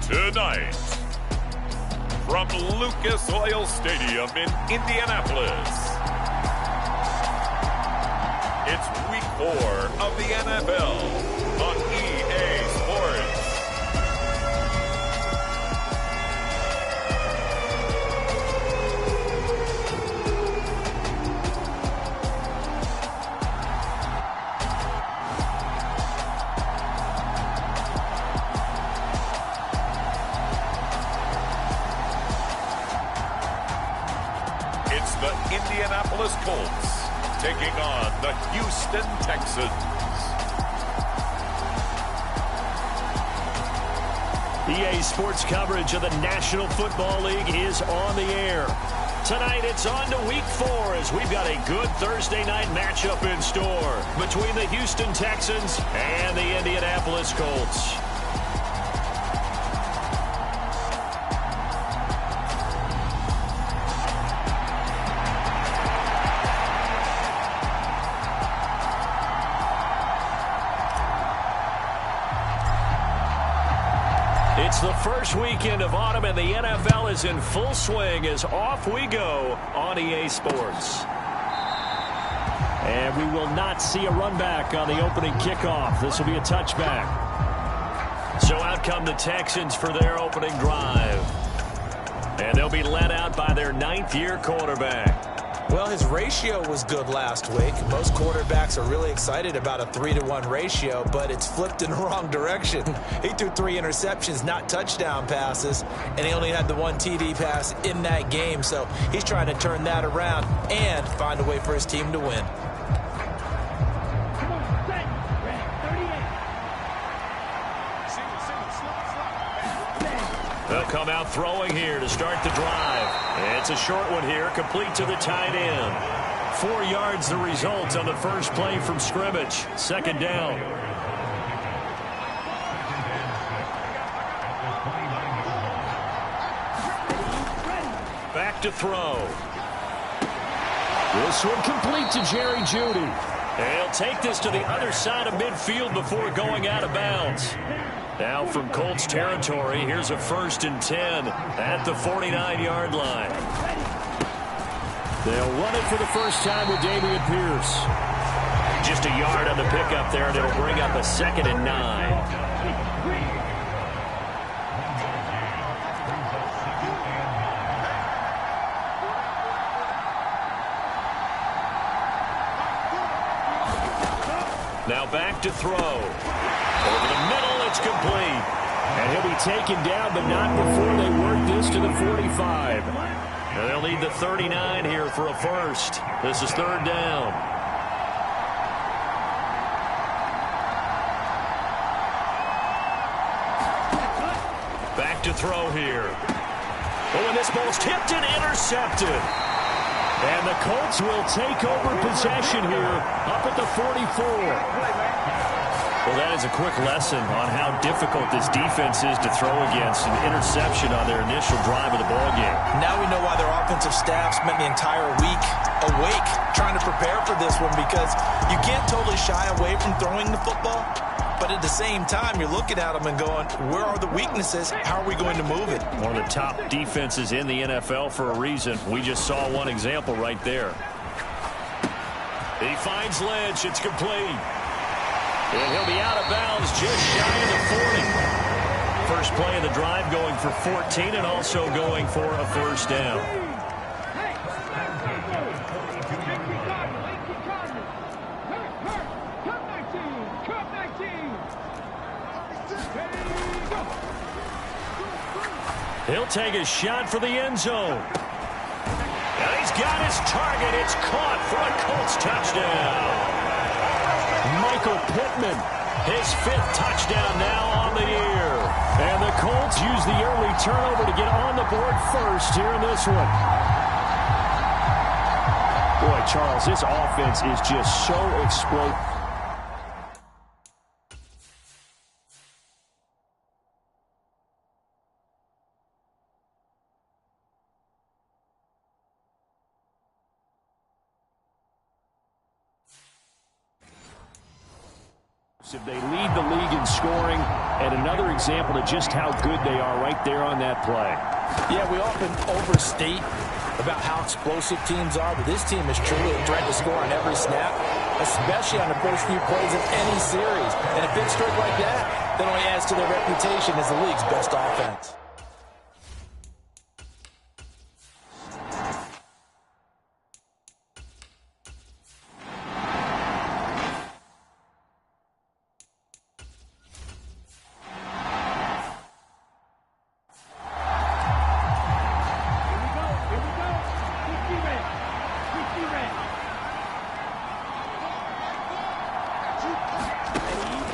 Tonight, from Lucas Oil Stadium in Indianapolis, it's Week 4 of the NFL on EA Sports. It's the Indianapolis Colts taking on the Houston Texans. EA Sports coverage of the National Football League is on the air. Tonight it's on to Week 4 as we've got a good Thursday night matchup in store between the Houston Texans and the Indianapolis Colts. It's the first weekend of autumn, and the NFL is in full swing as off we go on EA Sports. And we will not see a run back on the opening kickoff. This will be a touchback. So out come the Texans for their opening drive. And they'll be led out by their ninth-year quarterback. Well, his ratio was good last week. Most quarterbacks are really excited about a 3-to-1 ratio, but it's flipped in the wrong direction. He threw 3 interceptions, not touchdown passes, and he only had the 1 TD pass in that game. So he's trying to turn that around and find a way for his team to win. They'll come out throwing here to start the drive. It's a short one here, complete to the tight end. 4 yards the result on the first play from scrimmage. Second down. Back to throw. This one complete to Jerry Jeudy. And he'll take this to the other side of midfield before going out of bounds. Now from Colts territory, here's a 1st and 10 at the 49-yard line. They'll run it for the first time with Dameon Pierce. Just a yard on the pickup there, and it'll bring up a 2nd and 9. Now back to throw. Over the middle, it's complete. And he'll be taken down, but not before they work this to the 45. And they'll need the 39 here for a first. This is 3rd down. Back to throw here. Oh, and this ball's tipped and intercepted. And the Colts will take over possession here up at the 44. Well, that is a quick lesson on how difficult this defense is to throw against. An interception on their initial drive of the ballgame. Now we know why their offensive staff spent the entire week awake trying to prepare for this one, because you can't totally shy away from throwing the football. But at the same time, you're looking at them and going, where are the weaknesses? How are we going to move it? One of the top defenses in the NFL for a reason. We just saw one example right there. He finds Lynch. It's complete. And he'll be out of bounds just shy of the 40. First play of the drive going for 14 and also going for a first down. He'll take a shot for the end zone. And he's got his target. It's caught for a Colts touchdown. Michael Pittman, his 5th touchdown now on the year. And the Colts use the early turnover to get on the board first here in this one. Boy, Charles, this offense is just so explosive. They lead the league in scoring, and another example of just how good they are right there on that play. Yeah, we often overstate about how explosive teams are, but this team is truly a threat to score on every snap, especially on the first few plays of any series. And a big streak like that only adds to their reputation as the league's best offense.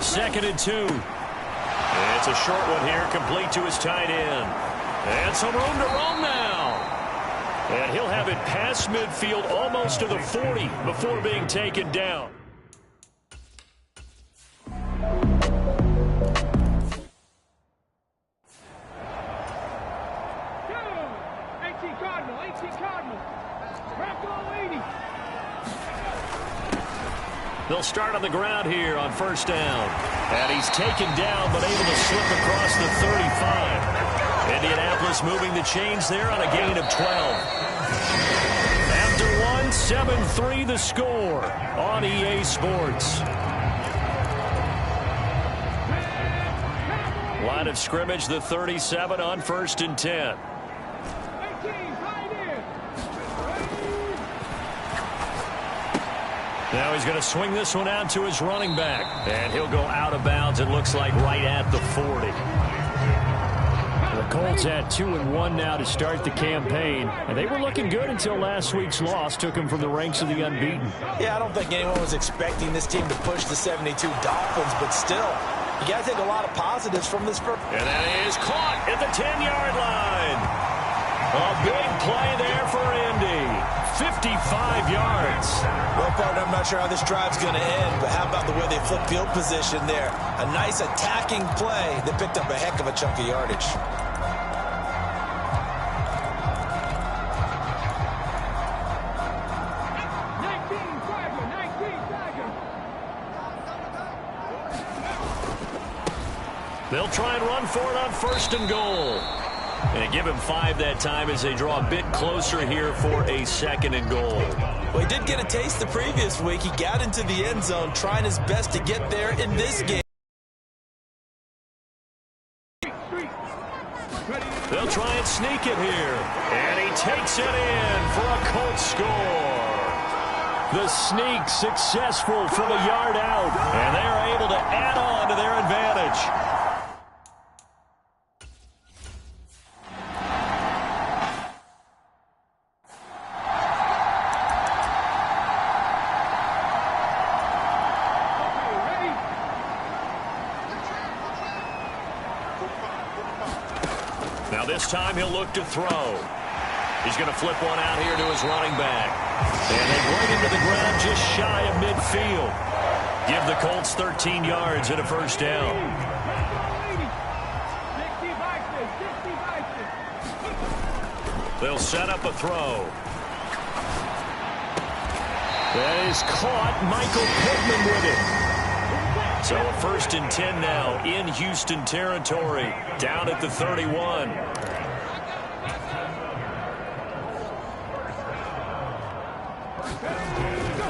Second and 2. It's a short one here, complete to his tight end. And some room to roam now. And he'll have it past midfield almost to the 40 before being taken down. They'll start on the ground here on first down. And he's taken down, but able to slip across the 35. Indianapolis moving the chains there on a gain of 12. After one, 7-3 the score on EA Sports. Line of scrimmage, the 37 on first and 10. Now he's going to swing this one out to his running back. And he'll go out of bounds, it looks like, right at the 40. The Colts at 2-1 now to start the campaign. And they were looking good until last week's loss took them from the ranks of the unbeaten. Yeah, I don't think anyone was expecting this team to push the 72 Dolphins, but still, you got to take a lot of positives from this. And that is caught at the 10-yard line. A big play there for Indy. 55 yards. Well, partner, I'm not sure how this drive's going to end, but how about the way they flipped field position there? A nice attacking play that picked up a heck of a chunk of yardage. They'll try and run for it on first and goal. And give him 5 that time as they draw a bit closer here for a second and goal. Well, he did get a taste the previous week. He got into the end zone trying his best to get there in this game. They'll try and sneak it here. And he takes it in for a Colts score. The sneak successful from a yard out. And they are able to add on to their advantage. Now this time he'll look to throw. He's going to flip one out here to his running back. And they bring him to the ground just shy of midfield. Give the Colts 13 yards and a first down. They'll set up a throw. That is caught. Michael Pittman with it. So a first and 10 now in Houston territory, down at the 31.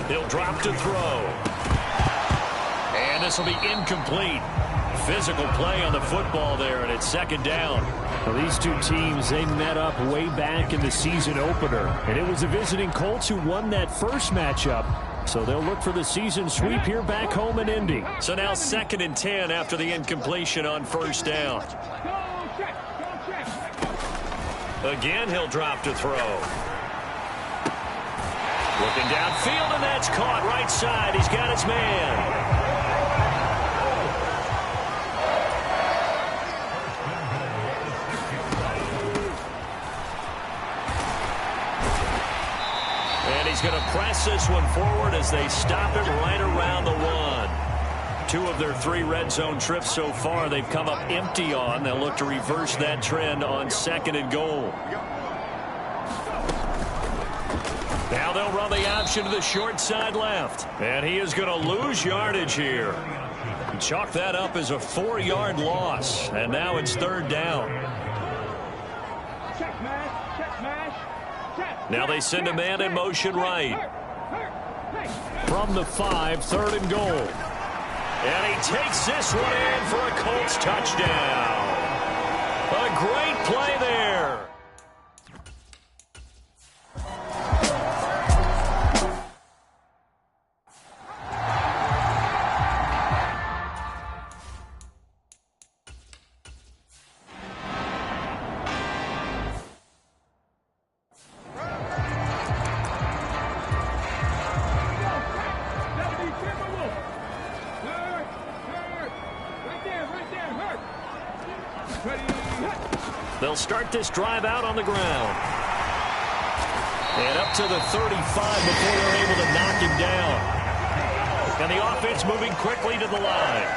He'll drop to throw. And this will be incomplete. Physical play on the football there, and it's second down. Well, these two teams, they met up way back in the season opener. And it was the visiting Colts who won that first matchup. So they'll look for the season sweep here back home in Indy. So now second and 10 after the incompletion on first down. Again, he'll drop to throw. Looking downfield, and that's caught right side. He's got his man. And he's going to press this one forward as they stop it right around the 1. 2 of their 3 red zone trips so far they've come up empty on. They'll look to reverse that trend on second and goal. Now they'll run the option to the short side left. And he is going to lose yardage here. chalk that up as a 4-yard loss. And now it's 3rd down. Now they send a man in motion right. From the 5, 3rd and goal. And he takes this one in for a Colts touchdown. A great play there. They'll start this drive out on the ground. And up to the 35 before they're able to knock him down. And the offense moving quickly to the line.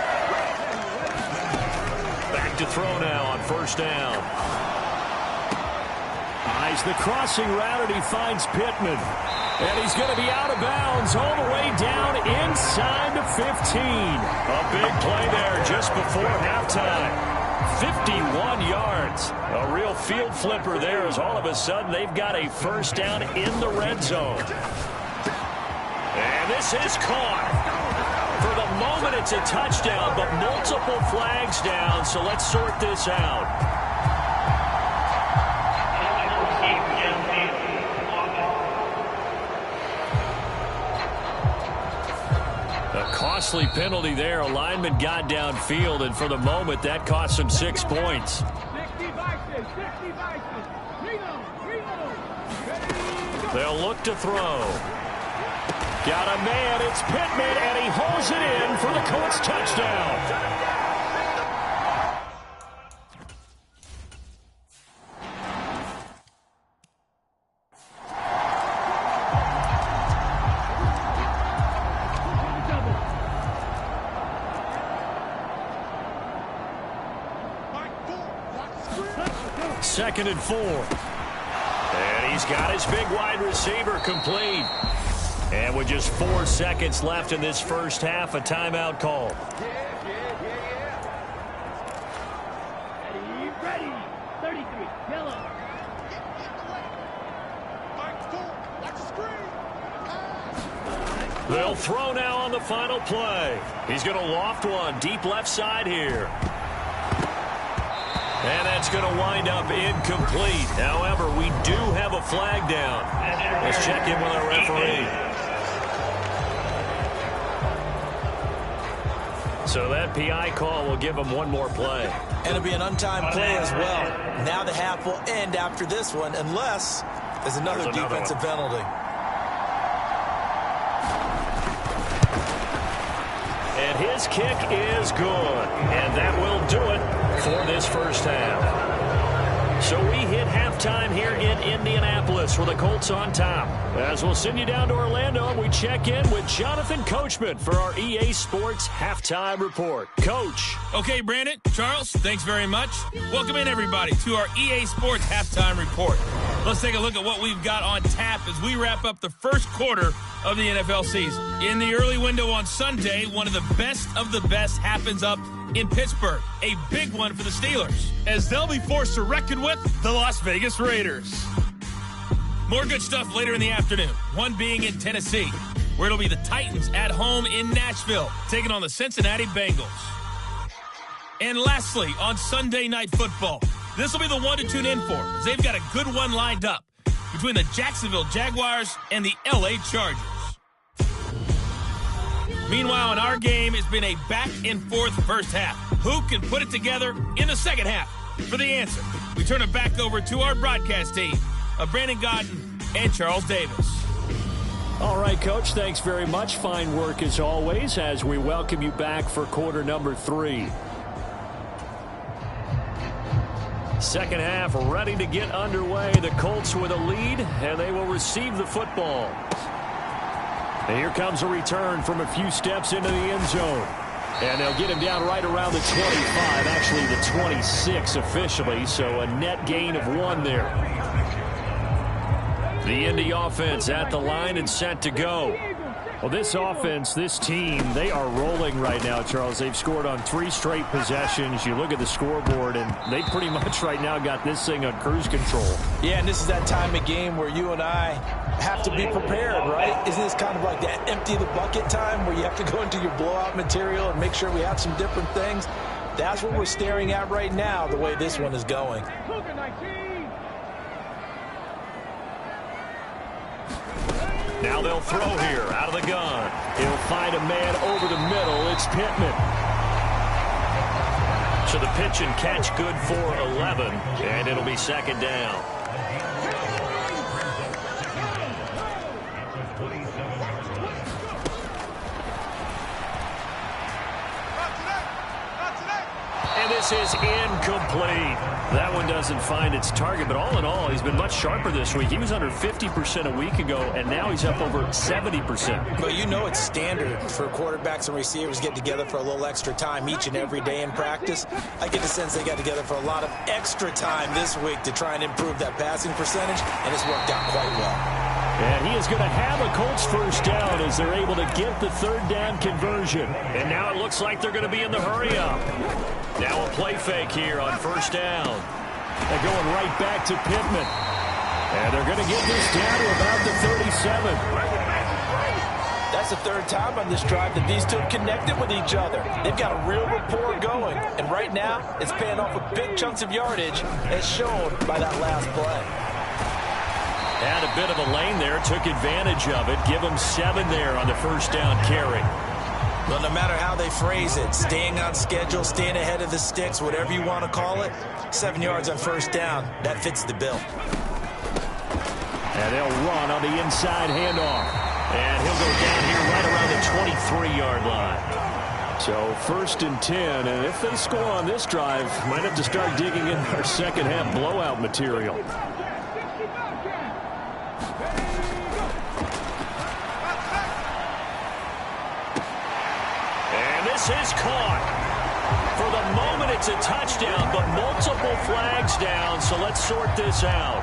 Back to throw now on 1st down. Eyes the crossing route, and he finds Pittman. And he's going to be out of bounds all the way down inside the 15. A big play there just before halftime. 51 yards. A real field flipper there as all of a sudden they've got a 1st down in the red zone. And this is caught. For the moment it's a touchdown, but multiple flags down, so let's sort this out. A costly penalty there. A lineman got downfield, and for the moment, that cost him 6 points. They'll look to throw. Got a man. It's Pittman, and he holds it in for the Colts touchdown. Second and 4. And he's got his big wide receiver complete. And with just 4 seconds left in this first half, a timeout call. Ready. 33. Yellow. They'll throw now on the final play. He's going to loft one deep left side here. And that's going to wind up incomplete. However, we do have a flag down. Let's check in with our referee. So that PI call will give him one more play. And it'll be an untimed play as well. Now the half will end after this one, unless there's another defensive penalty. And his kick is good. And that will do it for this first half. So we hit halftime here in Indianapolis with the Colts on top. As we'll send you down to Orlando, we check in with Jonathan Coachman for our EA Sports Halftime Report. Coach. Okay, Brandon, Charles, thanks very much. Welcome in, everybody, to our EA Sports Halftime Report. Let's take a look at what we've got on tap as we wrap up the first quarter of the NFL season. In the early window on Sunday, one of the best happens up in Pittsburgh. A big one for the Steelers, as they'll be forced to reckon with the Las Vegas Raiders. More good stuff later in the afternoon, one being in Tennessee, where it'll be the Titans at home in Nashville, taking on the Cincinnati Bengals. And lastly, on Sunday Night Football, this will be the one to tune in for, as they've got a good one lined up between the Jacksonville Jaguars and the LA Chargers. Meanwhile, in our game, it's been a back-and-forth first half. Who can put it together in the second half? For the answer, we turn it back over to our broadcast team of Brandon Godden and Charles Davis. All right, Coach, thanks very much. Fine work as always as we welcome you back for quarter number 3. Second half ready to get underway. The Colts with a lead, and they will receive the football. And here comes a return from a few steps into the end zone. And they'll get him down right around the 25, actually the 26 officially, so a net gain of 1 there. The Indy offense at the line and set to go. Well, this offense, this team, they are rolling right now, Charles. They've scored on 3 straight possessions. You look at the scoreboard, and they pretty much right now got this thing on cruise control. Yeah, and this is that time of game where you and I have to be prepared, right? Isn't this kind of like that empty the bucket time where you have to go into your blowout material and make sure we have some different things? That's what we're staring at right now, the way this one is going. Now they'll throw here out of the gun. He'll find a man over the middle. It's Pittman. So the pitch and catch good for 11, and it'll be second down. And this is incomplete. That one doesn't find its target, but all in all, he's been much sharper this week. He was under 50% a week ago, and now he's up over 70%. But you know it's standard for quarterbacks and receivers getting together for a little extra time each and every day in practice. I get the sense they got together for a lot of extra time this week to try and improve that passing percentage, and it's worked out quite well. And he is going to have a Colts first down as they're able to get the third down conversion. And now it looks like they're going to be in the hurry-up. Now a play fake here on first down. They're going right back to Pittman. And they're going to get this down to about the 37. That's the third time on this drive that these two have connected with each other. They've got a real rapport going. And right now, it's paying off with big chunks of yardage, as shown by that last play. Had a bit of a lane there, took advantage of it. Give them 7 there on the first down carry. Well, no matter how they phrase it, staying on schedule, staying ahead of the sticks, whatever you want to call it, 7 yards on first down, that fits the bill. And they'll run on the inside handoff. And he'll go down here right around the 23-yard line. So first and 10, and if they score on this drive, might have to start digging in our second half blowout material. Is caught. For the moment, it's a touchdown, but multiple flags down, so let's sort this out.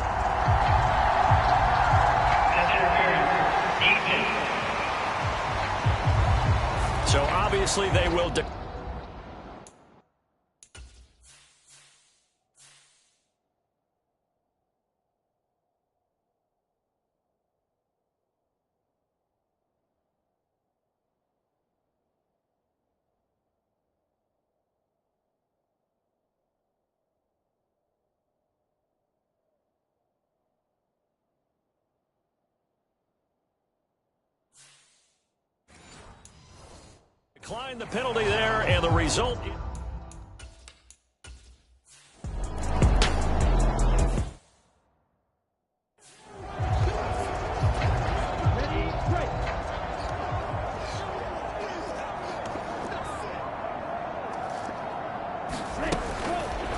So obviously they will... Decline the penalty there, and the result...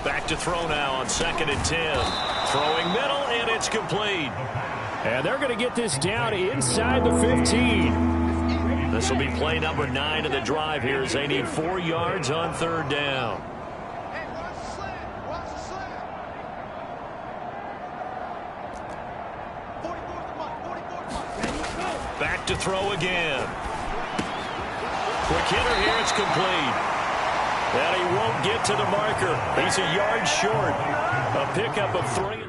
Back to throw now on 2nd and 10. Throwing middle, and it's complete. And they're going to get this down inside the 15. This will be play number 9 of the drive here as they need 4 yards on third down. Back to throw again. Quick hitter here, it's complete. And he won't get to the marker. He's a yard short. A pickup of 3.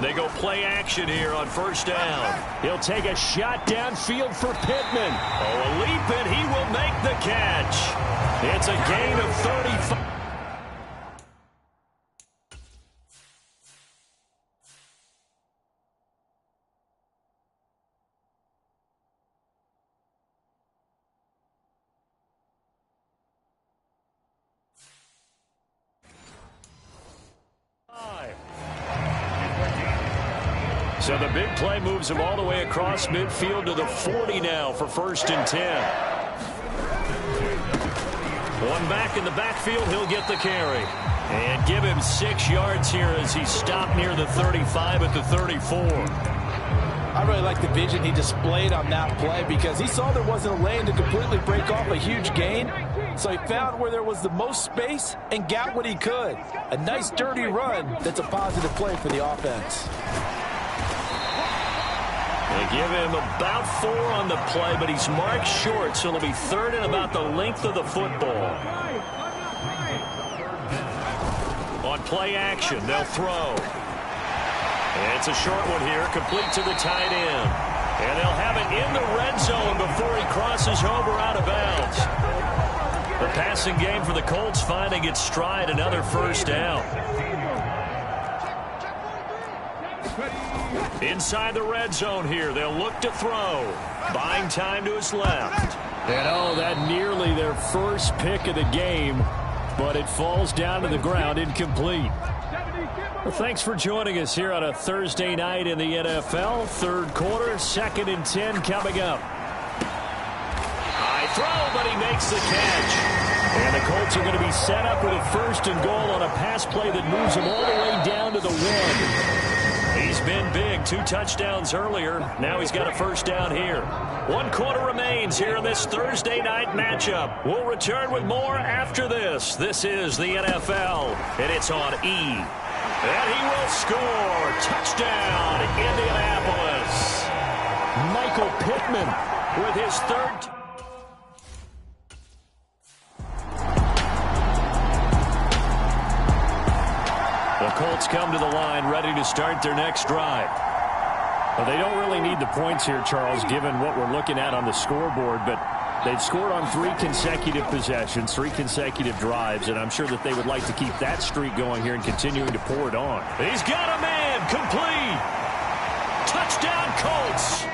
They go play action here on first down. He'll take a shot downfield for Pittman. Oh, a leap, and he will make the catch. It's a gain of 35. So the big play moves him all the way across midfield to the 40 now for first and 10. One back in the backfield, he'll get the carry. And give him 6 yards here as he stopped near the 35 at the 34. I I really like the vision he displayed on that play because he saw there wasn't a lane to completely break off a huge gain. So he found where there was the most space and got what he could. A nice dirty run that's a positive play for the offense. They give him about 4 on the play, but he's marked short, so it'll be 3rd and about the length of the football. On play action, they'll throw. It's a short one here, complete to the tight end. And they'll have it in the red zone before he crosses over out of bounds. The passing game for the Colts finding its stride, another first down. Inside the red zone here, they'll look to throw. Buying time to his left. And oh, that nearly their first pick of the game, but it falls down to the ground incomplete. Well, thanks for joining us here on a Thursday night in the NFL. 3rd quarter, 2nd and 10 coming up. High throw, but he makes the catch. And the Colts are going to be set up with a 1st and goal on a pass play that moves them all the way down to the 1. He's been big, 2 touchdowns earlier. Now he's got a first down here. 1 quarter remains here in this Thursday night matchup. We'll return with more after this. This is the NFL, and it's on E. And he will score. Touchdown, Indianapolis. Michael Pittman with his 3rd. The Colts come to the line ready to start their next drive. Well, they don't really need the points here, Charles, given what we're looking at on the scoreboard, but they've scored on 3 consecutive possessions, 3 consecutive drives, and I'm sure that they would like to keep that streak going here and continuing to pour it on. He's got a man, complete. Touchdown, Colts.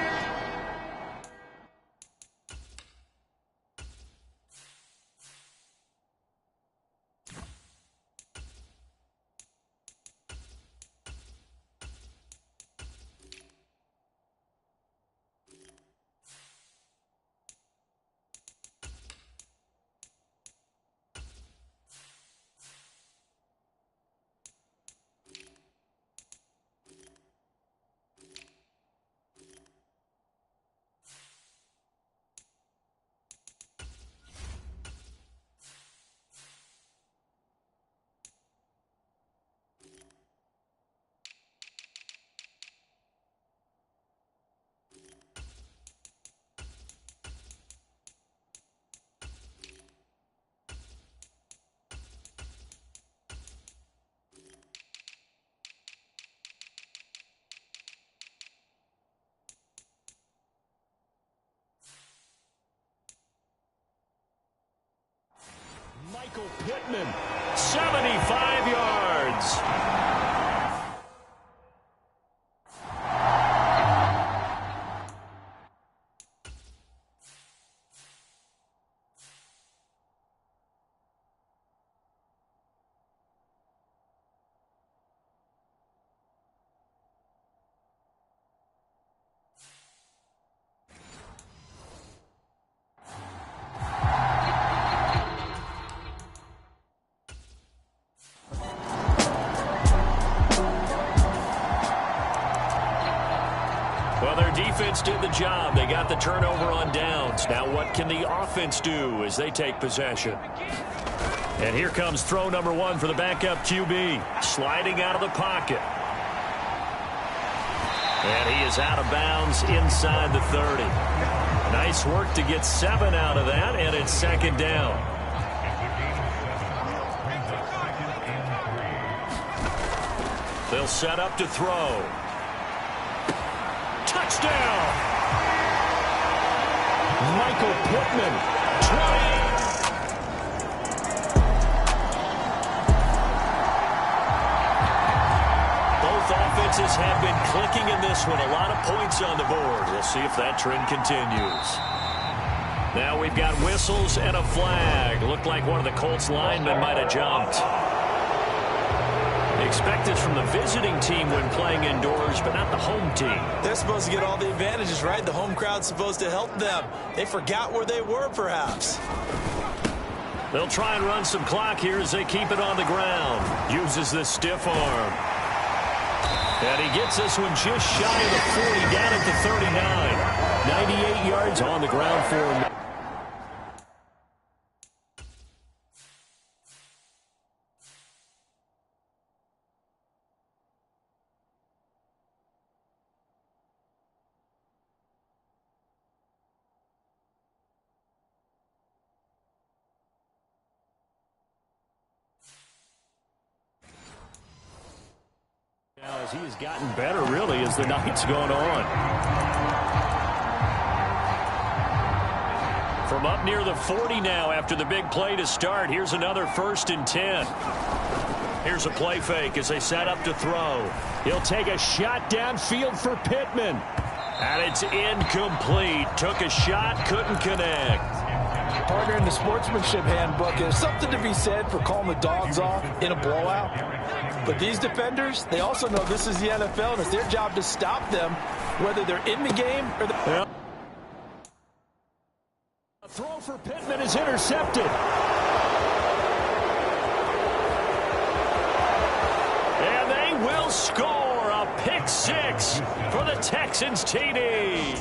Michael Pittman, 75 yards. Defense did the job. They got the turnover on downs. Now what can the offense do as they take possession? And here comes throw number 1 for the backup QB. Sliding out of the pocket. And he is out of bounds inside the 30. Nice work to get 7 out of that, and it's 2nd down. They'll set up to throw. Touchdown! Michael Pittman, 20. Both offenses have been clicking in this one. A lot of points on the board. We'll see if that trend continues. Now we've got whistles and a flag. Looked like one of the Colts linemen might have jumped. Expect this from the visiting team when playing indoors, but not the home team. They're supposed to get all the advantages, right? The home crowd's supposed to help them. They forgot where they were, perhaps. They'll try and run some clock here as they keep it on the ground. Uses the stiff arm. And he gets this one just shy of the 40, down at the 39. 98 yards on the ground for him. As he has gotten better, really, as the night's gone on. From up near the 40 now after the big play to start. Here's another 1st and 10. Here's a play fake as they set up to throw. He'll take a shot downfield for Pittman. And it's incomplete. Took a shot, couldn't connect. Partner, in the sportsmanship handbook, there's something to be said for calling the dogs off in a blowout. But these defenders, they also know this is the NFL, and it's their job to stop them, whether they're in the game or the... Yeah. A throw for Pittman is intercepted. And they will score a pick six for the Texans TD.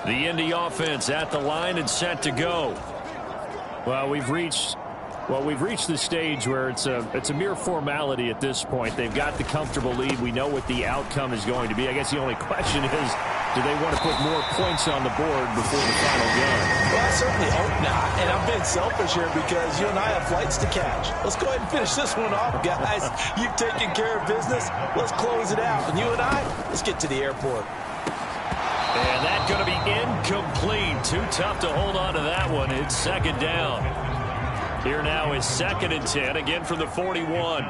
The Indy offense at the line and set to go. Well, we've reached the stage where it's a mere formality at this point. They've got the comfortable lead. We know what the outcome is going to be. I guess the only question is, do they want to put more points on the board before the final gun? Well, I certainly hope not. And I'm being selfish here because you and I have flights to catch. Let's go ahead and finish this one off, guys. You've taken care of business. Let's close it out. And you and I, let's get to the airport. And that's going to be incomplete. Too tough to hold on to that one. It's 2nd down. Here now is 2nd and 10, again from the 41.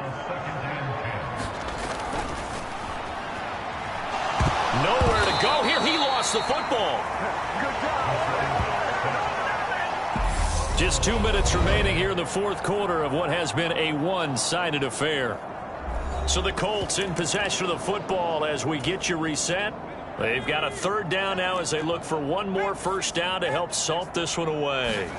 Nowhere to go here. He lost the football. Just 2 minutes remaining here in the 4th quarter of what has been a one-sided affair. So the Colts in possession of the football as we get you reset. They've got a 3rd down now as they look for one more 1st down to help salt this one away.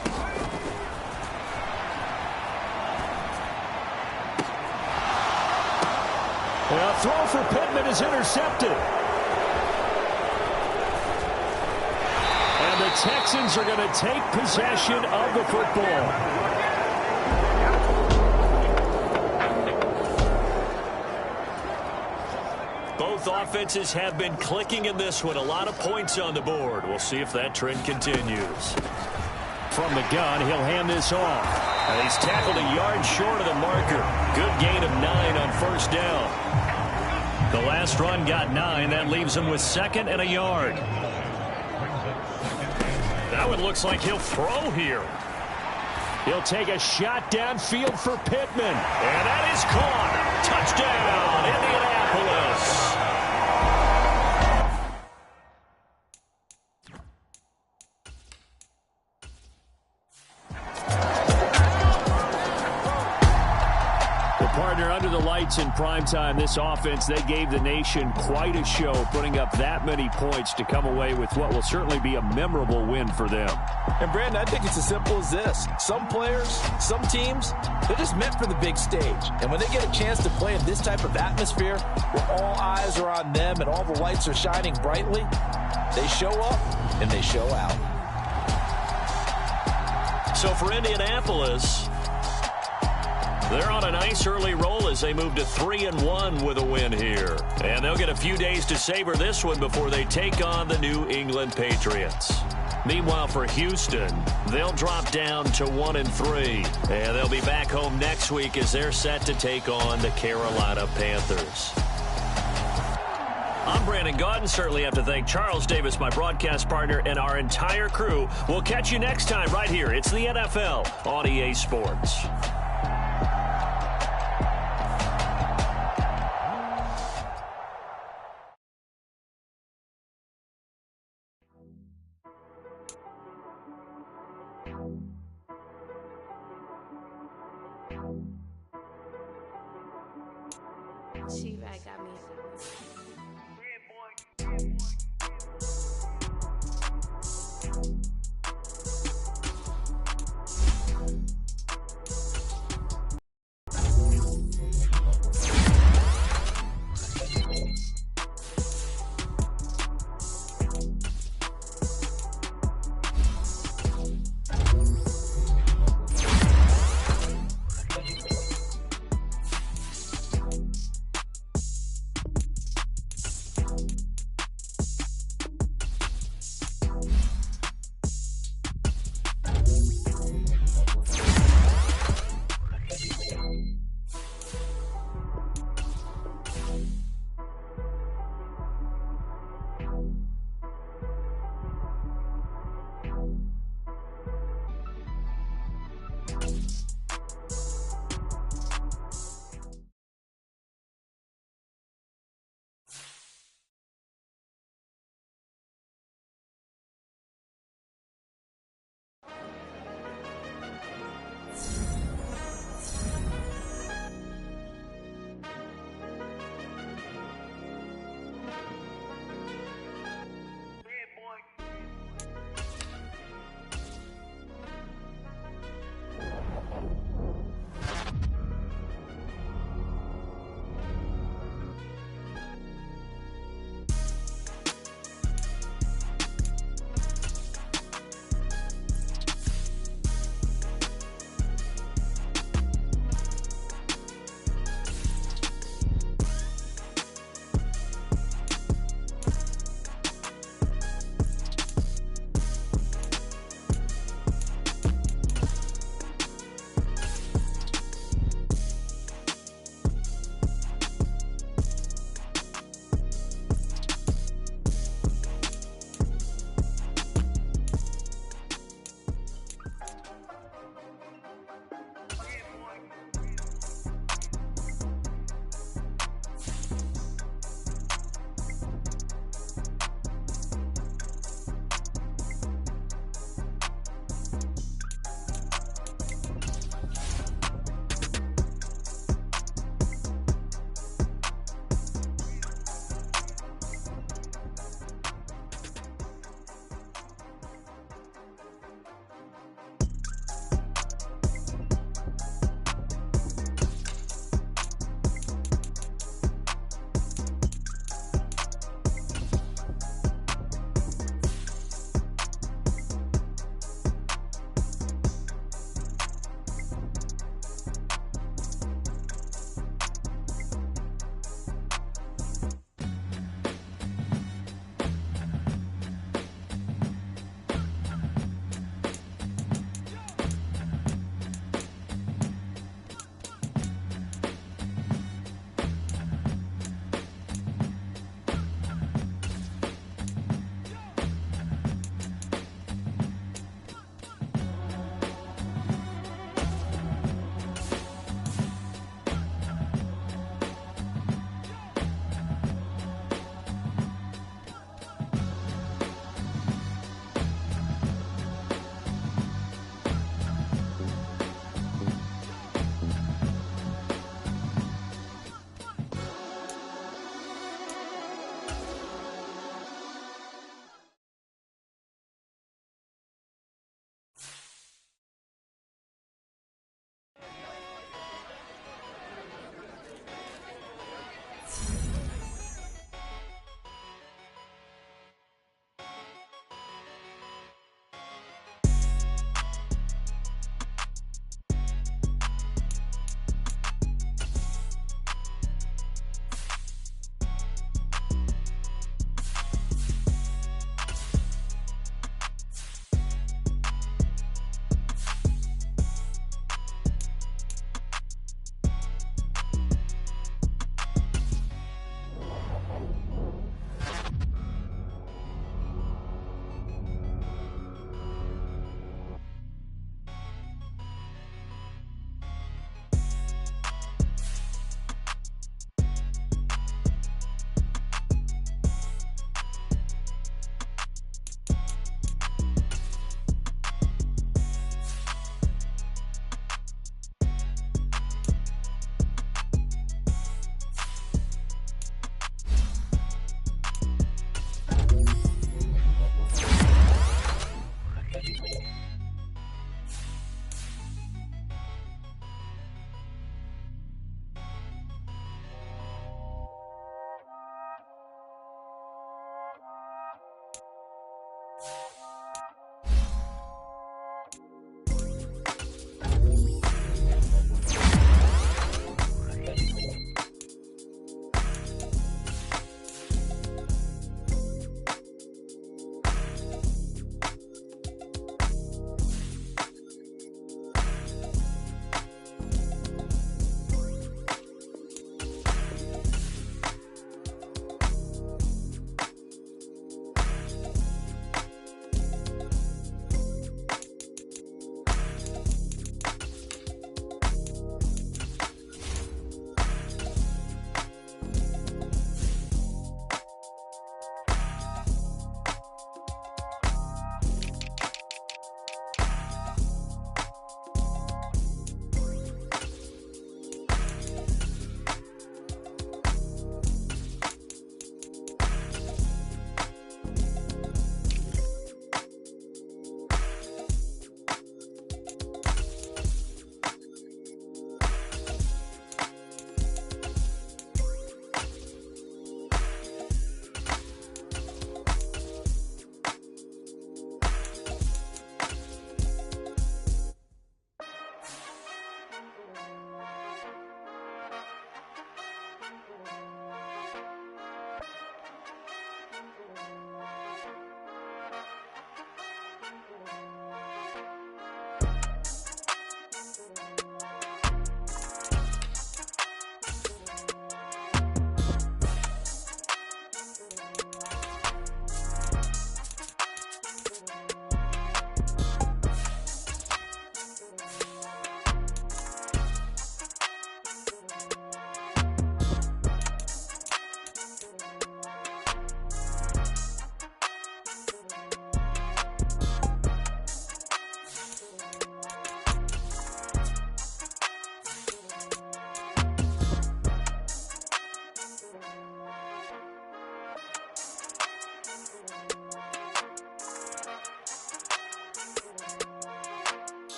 A throw for Pittman is intercepted. And the Texans are going to take possession of the football. Both offenses have been clicking in this one. A lot of points on the board. We'll see if that trend continues. From the gun, he'll hand this off. And he's tackled a yard short of the marker. Good gain of 9 on 1st down. The last run got 9. That leaves him with 2nd and a yard. That one looks like he'll throw here. He'll take a shot downfield for Pittman. And that is caught. Touchdown, Indianapolis. Partner, under the lights in primetime, this offense, they gave the nation quite a show, putting up that many points to come away with what will certainly be a memorable win for them. And, Brandon, I think it's as simple as this. Some players, some teams, they're just meant for the big stage. And when they get a chance to play in this type of atmosphere, where all eyes are on them and all the lights are shining brightly, they show up and they show out. So for Indianapolis, they're on a nice early roll as they move to 3-1 with a win here. And they'll get a few days to savor this one before they take on the New England Patriots. Meanwhile, for Houston, they'll drop down to 1-3. And they'll be back home next week as they're set to take on the Carolina Panthers. I'm Brandon Gaudin. Certainly have to thank Charles Davis, my broadcast partner, and our entire crew. We'll catch you next time right here. It's the NFL on EA Sports. She-Rag got me.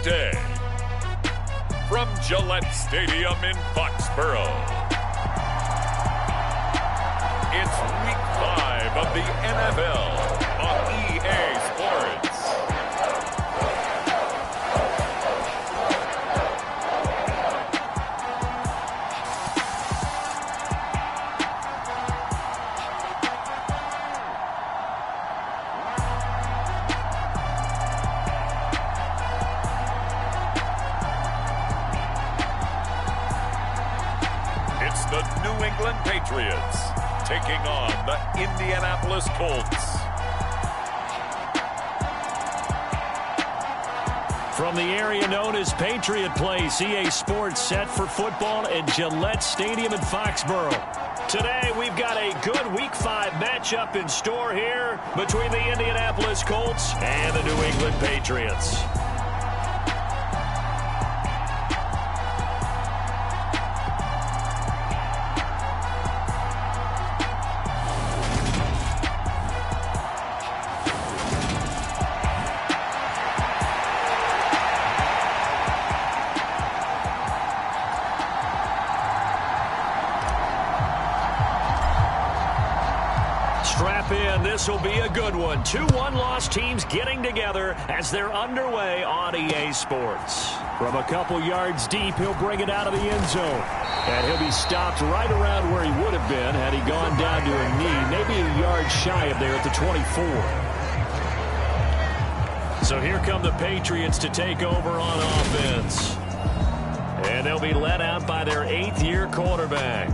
today. From Gillette Stadium in Foxborough, it's Week 5 of the NFL on EA Sports. The New England Patriots taking on the Indianapolis Colts. From the area known as Patriot Place, EA Sports set for football at Gillette Stadium in Foxborough. Today, we've got a good Week 5 matchup in store here between the Indianapolis Colts and the New England Patriots. Strap in. This will be a good one. 2 one-loss teams getting together as they're underway on EA Sports. From a couple yards deep, he'll bring it out of the end zone. And he'll be stopped right around where he would have been had he gone down to a knee, maybe a yard shy of there at the 24. So here come the Patriots to take over on offense. And they'll be led out by their 8th-year quarterback.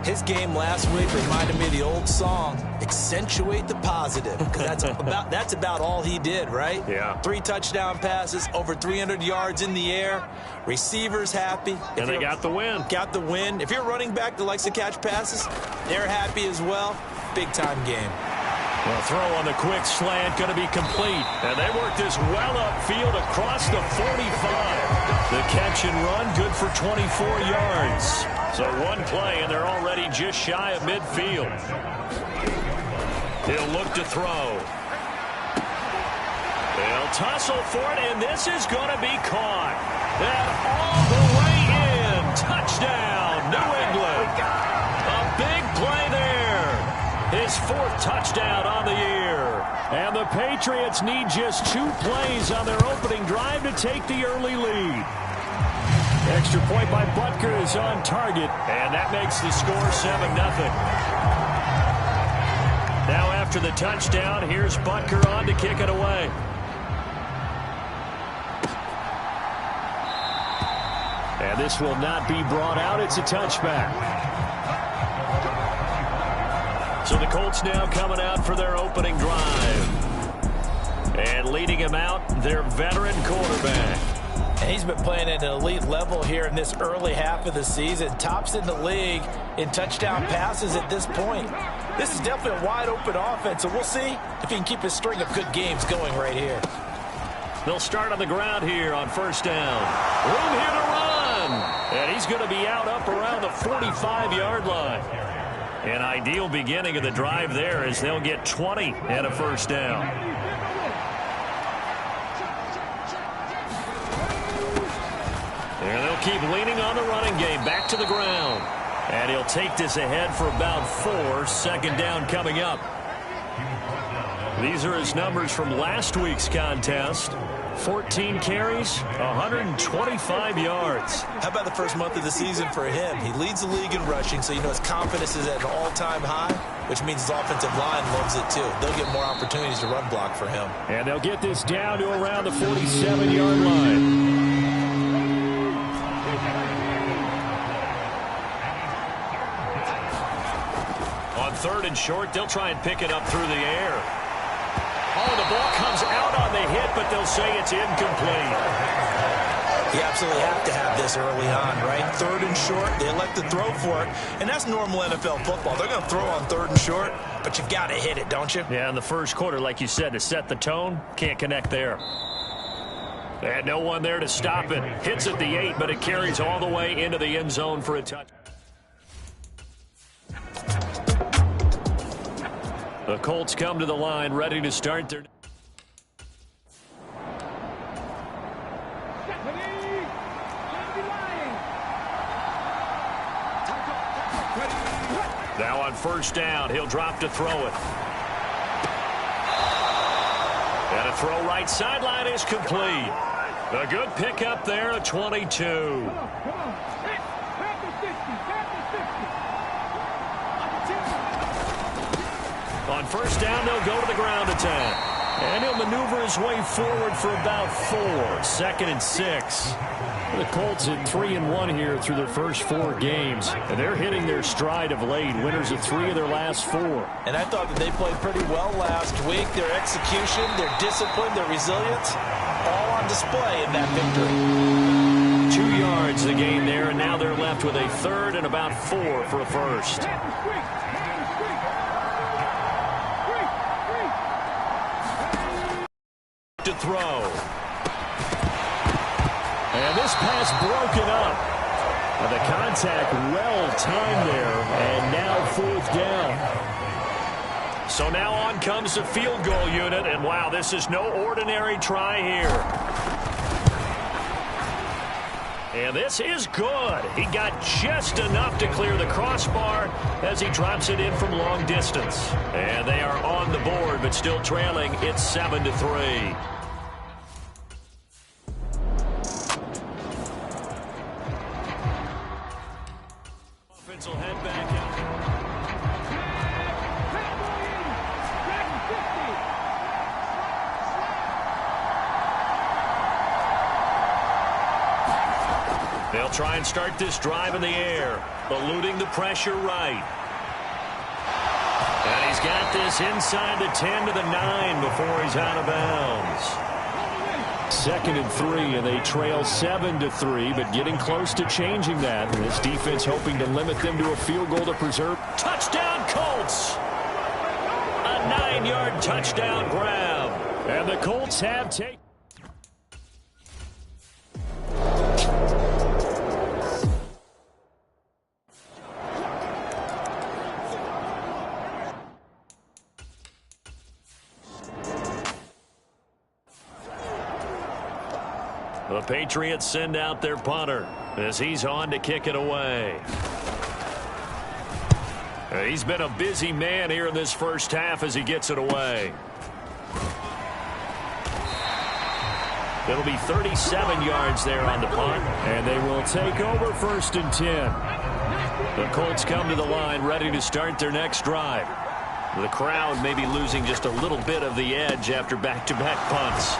His game last week reminded me of the old song, accentuate the positive, because that's about all he did, right? Yeah. 3 touchdown passes, over 300 yards in the air, receivers happy. And they got the win. Got the win. If you're a running back that likes to catch passes, they're happy as well. Big-time game. Well, throw on the quick slant going to be complete. And they work this well upfield across the 45. The catch and run good for 24 yards. So one play, and they're already just shy of midfield. He'll look to throw. They'll tussle for it, and this is going to be caught. And all the way in. Touchdown, New England. A big play there. His 4th touchdown on the year. And the Patriots need just 2 plays on their opening drive to take the early lead. Extra point by Butker is on target, and that makes the score 7-0. Now after the touchdown, here's Butker on to kick it away. And this will not be brought out. It's a touchback. So the Colts now coming out for their opening drive. And leading him out, their veteran quarterback. And he's been playing at an elite level here in this early half of the season. Tops in the league in touchdown passes at this point. This is definitely a wide-open offense, so we'll see if he can keep his string of good games going right here. They'll start on the ground here on first down. Room here to run. And he's going to be out up around the 45-yard line. An ideal beginning of the drive there as they'll get 20 and a first down. And they'll keep leaning on the running game. Back to the ground. And he'll take this ahead for about 4. Second down coming up. These are his numbers from last week's contest. 14 carries, 125 yards. How about the first month of the season for him? He leads the league in rushing, so you know his confidence is at an all-time high, which means his offensive line loves it too. They'll get more opportunities to run block for him. And they'll get this down to around the 47-yard line. On 3rd and short, they'll try and pick it up through the air. Oh, the ball comes out on the hit, but they'll say it's incomplete. You absolutely have to have this early on, right? 3rd and short, they elect to throw for it, and that's normal NFL football. They're going to throw on 3rd and short, but you've got to hit it, don't you? Yeah, in the first quarter, like you said, to set the tone, can't connect there. And no one there to stop it. Hits at the 8, but it carries all the way into the end zone for a touchdown. The Colts come to the line, ready to start their... Now on first down, he'll drop to throw it. And a throw right sideline is complete. A good pickup there at 22. On first down, they'll go to the ground attack. And he'll maneuver his way forward for about 4. 2nd and 6. The Colts at 3-1 here through their first 4 games. And they're hitting their stride of late. Winners of 3 of their last 4. And I thought that they played pretty well last week. Their execution, their discipline, their resilience, all on display in that victory. 2 yards the gain there, and now they're left with a 3rd and about 4 for a first. To throw. And this pass broken up. And the contact well timed there, and now 4th down. So now on comes the field goal unit, and wow, this is no ordinary try here. And this is good. He got just enough to clear the crossbar as he drops it in from long distance. And they are on the board, but still trailing. It's 7-3. Offense will head back out. They'll try and start this drive in the air, eluding the pressure right. And he's got this inside the 10 to the 9 before he's out of bounds. 2nd and 3, and they trail 7-3, but getting close to changing that. And this defense hoping to limit them to a field goal to preserve. Touchdown, Colts! A 9-yard touchdown grab. And the Colts have taken. The Patriots send out their punter as he's on to kick it away. He's been a busy man here in this first half as he gets it away. It'll be 37 yards there on the punt, and they will take over 1st and 10. The Colts come to the line ready to start their next drive. The crowd may be losing just a little bit of the edge after back-to-back punts.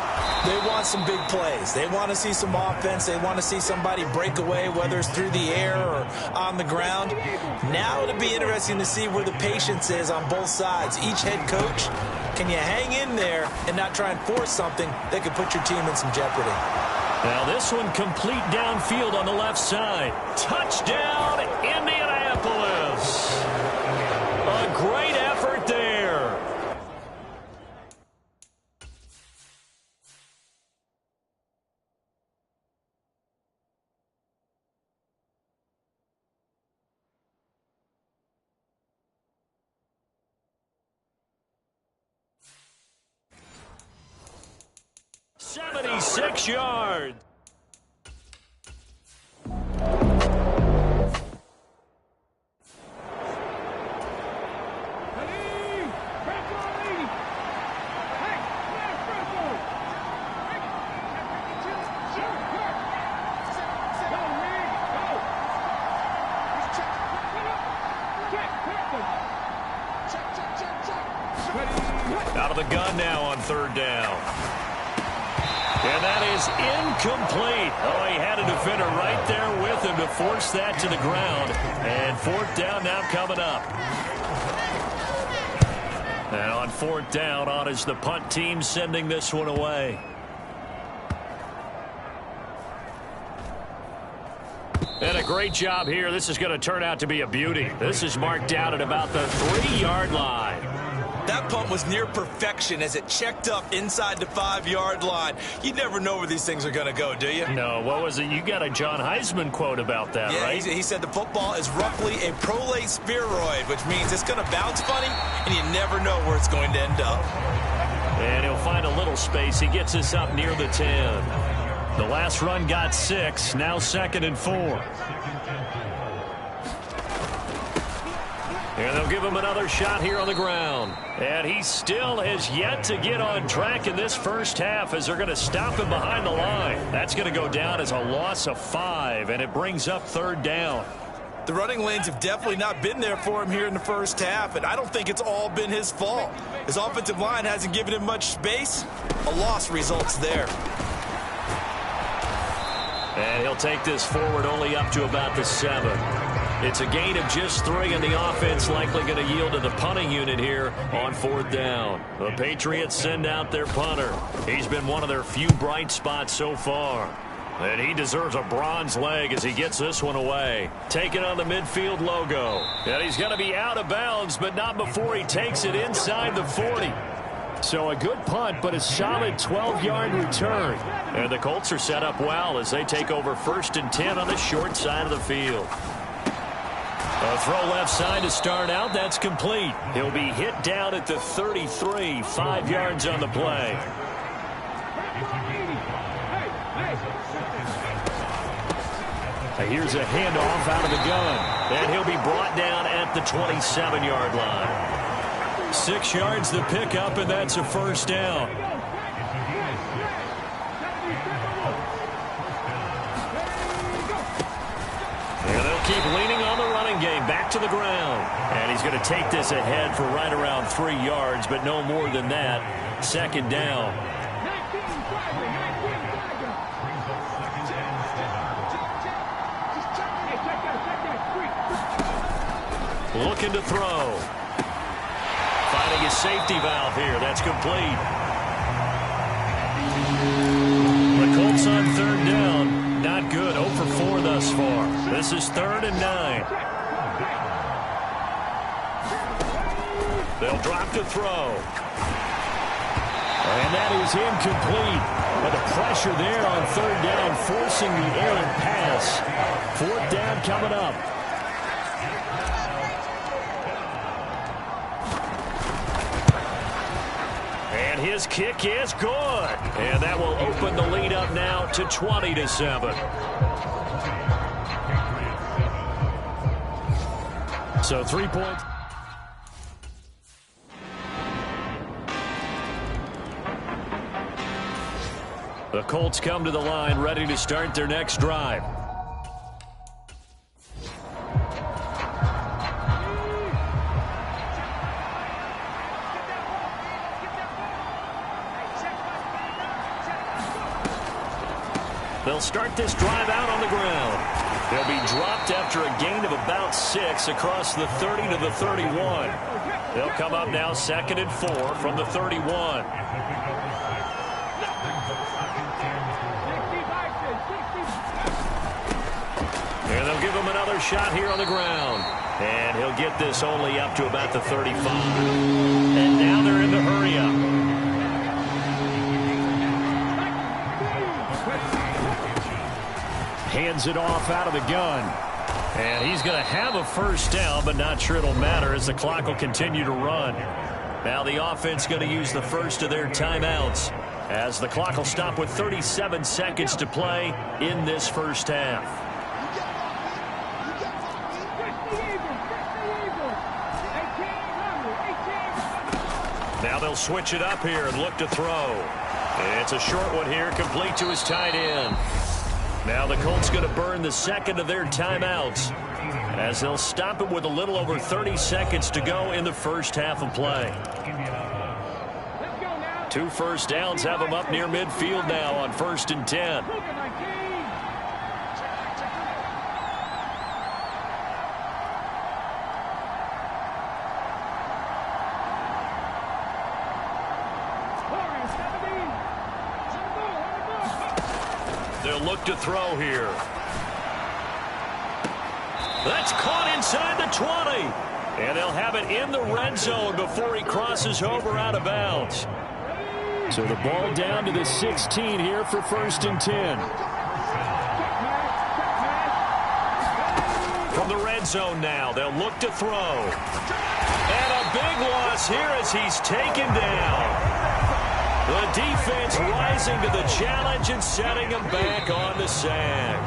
They want some big plays. They want to see some offense. They want to see somebody break away, whether it's through the air or on the ground. Now it'll be interesting to see where the patience is on both sides. Each head coach, can you hang in there and not try and force something that could put your team in some jeopardy? Now this one complete downfield on the left side. Touchdown, Indianapolis. A great effort there. .76 yards. Out of the gun now on 3rd down. And that is incomplete. Oh, he had a defender right there with him to force that to the ground. And 4th down now coming up. And on 4th down, on is the punt team sending this one away. And a great job here. This is going to turn out to be a beauty. This is marked out at about the 3-yard line. That punt was near perfection as it checked up inside the 5-yard line. You never know where these things are going to go, do you? No, what was it? You got a John Heisman quote about that, yeah, right? He said the football is roughly a prolate spheroid, which means it's going to bounce funny, and you never know where it's going to end up. And he'll find a little space. He gets us up near the 10. The last run got 6. Now 2nd and 4. And they'll give him another shot here on the ground. And he still has yet to get on track in this first half as they're going to stop him behind the line. That's going to go down as a loss of 5, and it brings up 3rd down. The running lanes have definitely not been there for him here in the first half, and I don't think it's all been his fault. His offensive line hasn't given him much space. A loss results there. And he'll take this forward only up to about the 7. It's a gain of just 3, and the offense likely going to yield to the punting unit here on 4th down. The Patriots send out their punter. He's been one of their few bright spots so far. And he deserves a bronze leg as he gets this one away. Taking on the midfield logo. And he's going to be out of bounds, but not before he takes it inside the 40. So a good punt, but a solid 12-yard return. And the Colts are set up well as they take over 1st and 10 on the short side of the field. A throw left side to start out. That's complete. He'll be hit down at the 33, 5 yards on the play. Here's a handoff out of the gun. And he'll be brought down at the 27-yard line. 6 yards the pickup, and that's a 1st down. And they'll keep leaning on the running game. Back to the ground. And he's going to take this ahead for right around 3 yards, but no more than that. 2nd down. Looking to throw. Finding his safety valve here. That's complete. The Colts on 3rd down. Not good. 0 for 4 thus far. This is 3rd and 9. They'll drop to throw. And that is incomplete. But the pressure there on 3rd down, forcing the errant pass. 4th down coming up. His kick is good. And that will open the lead up now to 20-7. So 3 points. The Colts come to the line ready to start their next drive. They'll start this drive out on the ground. They'll be dropped after a gain of about 6 across the 30 to the 31. They'll come up now 2nd and 4 from the 31. And they'll give him another shot here on the ground. And he'll get this only up to about the 35. And now they're in the hurry up. Hands it off out of the gun. And he's going to have a 1st down, but not sure it'll matter as the clock will continue to run. Now the offense going to use the first of their timeouts as the clock will stop with 37 seconds to play in this first half. Now they'll switch it up here and look to throw. It's a short one here, complete to his tight end. Now the Colts going to burn the 2nd of their timeouts as they'll stop it with a little over 30 seconds to go in the first half of play. 2 first downs have them up near midfield now on 1st and 10. They'll look to throw here. That's caught inside the 20. And they'll have it in the red zone before he crosses over out of bounds. So the ball down to the 16 here for 1st and 10. From the red zone now, they'll look to throw. And a big loss here as he's taken down. The defense rising to the challenge and setting him back on the sack.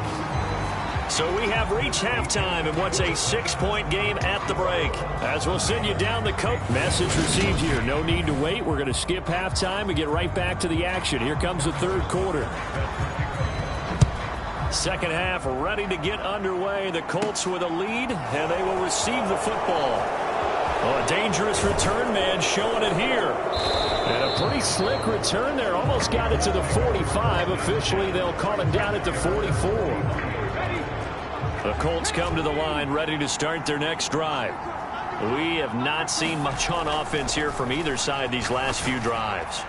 So we have reached halftime in what's a 6-point game at the break. As we'll send you down the coach. Message received here. No need to wait. We're going to skip halftime and get right back to the action. Here comes the third quarter. Second half ready to get underway. The Colts with a lead, and they will receive the football. Oh, a dangerous return man showing it here. And a pretty slick return there. Almost got it to the 45. Officially, they'll call it down at the 44. The Colts come to the line ready to start their next drive. We have not seen much on offense here from either side these last few drives.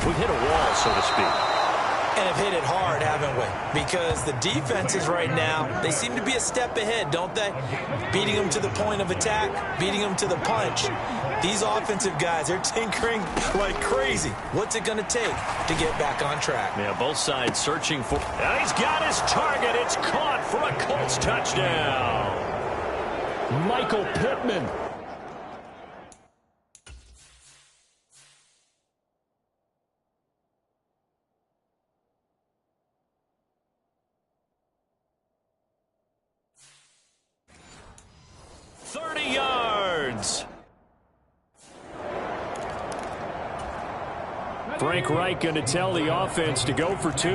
We've hit a wall, so to speak. And have hit it hard, haven't we? Because the defenses right now, they seem to be a step ahead, don't they? Beating them to the point of attack, beating them to the punch. These offensive guys, they're tinkering like crazy. What's it going to take to get back on track? Yeah, both sides searching for... And he's got his target. It's caught for a Colts touchdown. Michael Pittman. Frank Reich going to tell the offense to go for 2.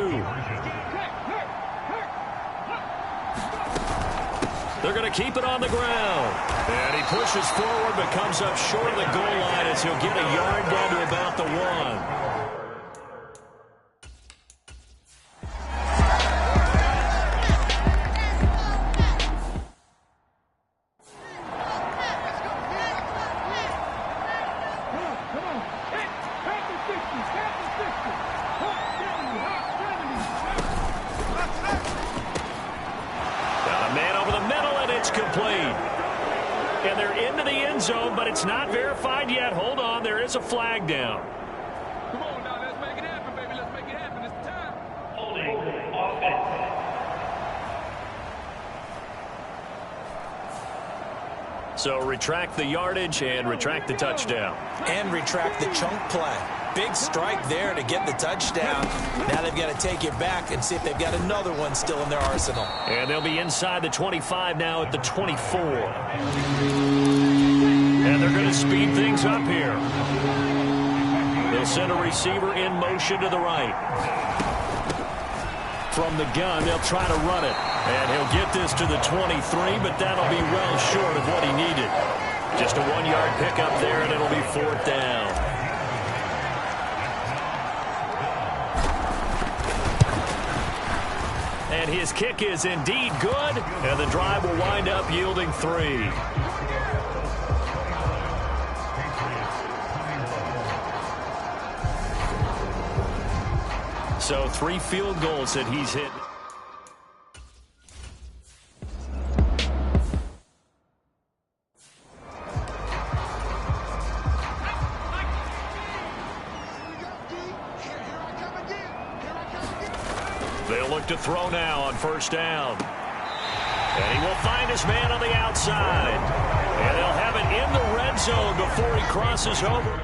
They're going to keep it on the ground. And he pushes forward but comes up short of the goal line as he'll get a yard down to about the 1. It's not verified yet. Hold on. There is a flag down. Come on now. Let's make it happen, baby. Let's make it happen. It's time. Holding offense. So retract the yardage and retract the touchdown. And retract the chunk play. Big strike there to get the touchdown. Now they've got to take it back and see if they've got another one still in their arsenal. And they'll be inside the 25 now at the 24. And they're going to speed things up here. They'll send a receiver in motion to the right. From the gun, they'll try to run it. And he'll get this to the 23, but that'll be well short of what he needed. Just a 1-yard pickup there, and it'll be 4th down. And his kick is indeed good, and the drive will wind up yielding 3. So 3 field goals that he's hit. They'll look to throw now on 1st down. And he will find his man on the outside. And they'll have it in the red zone before he crosses over.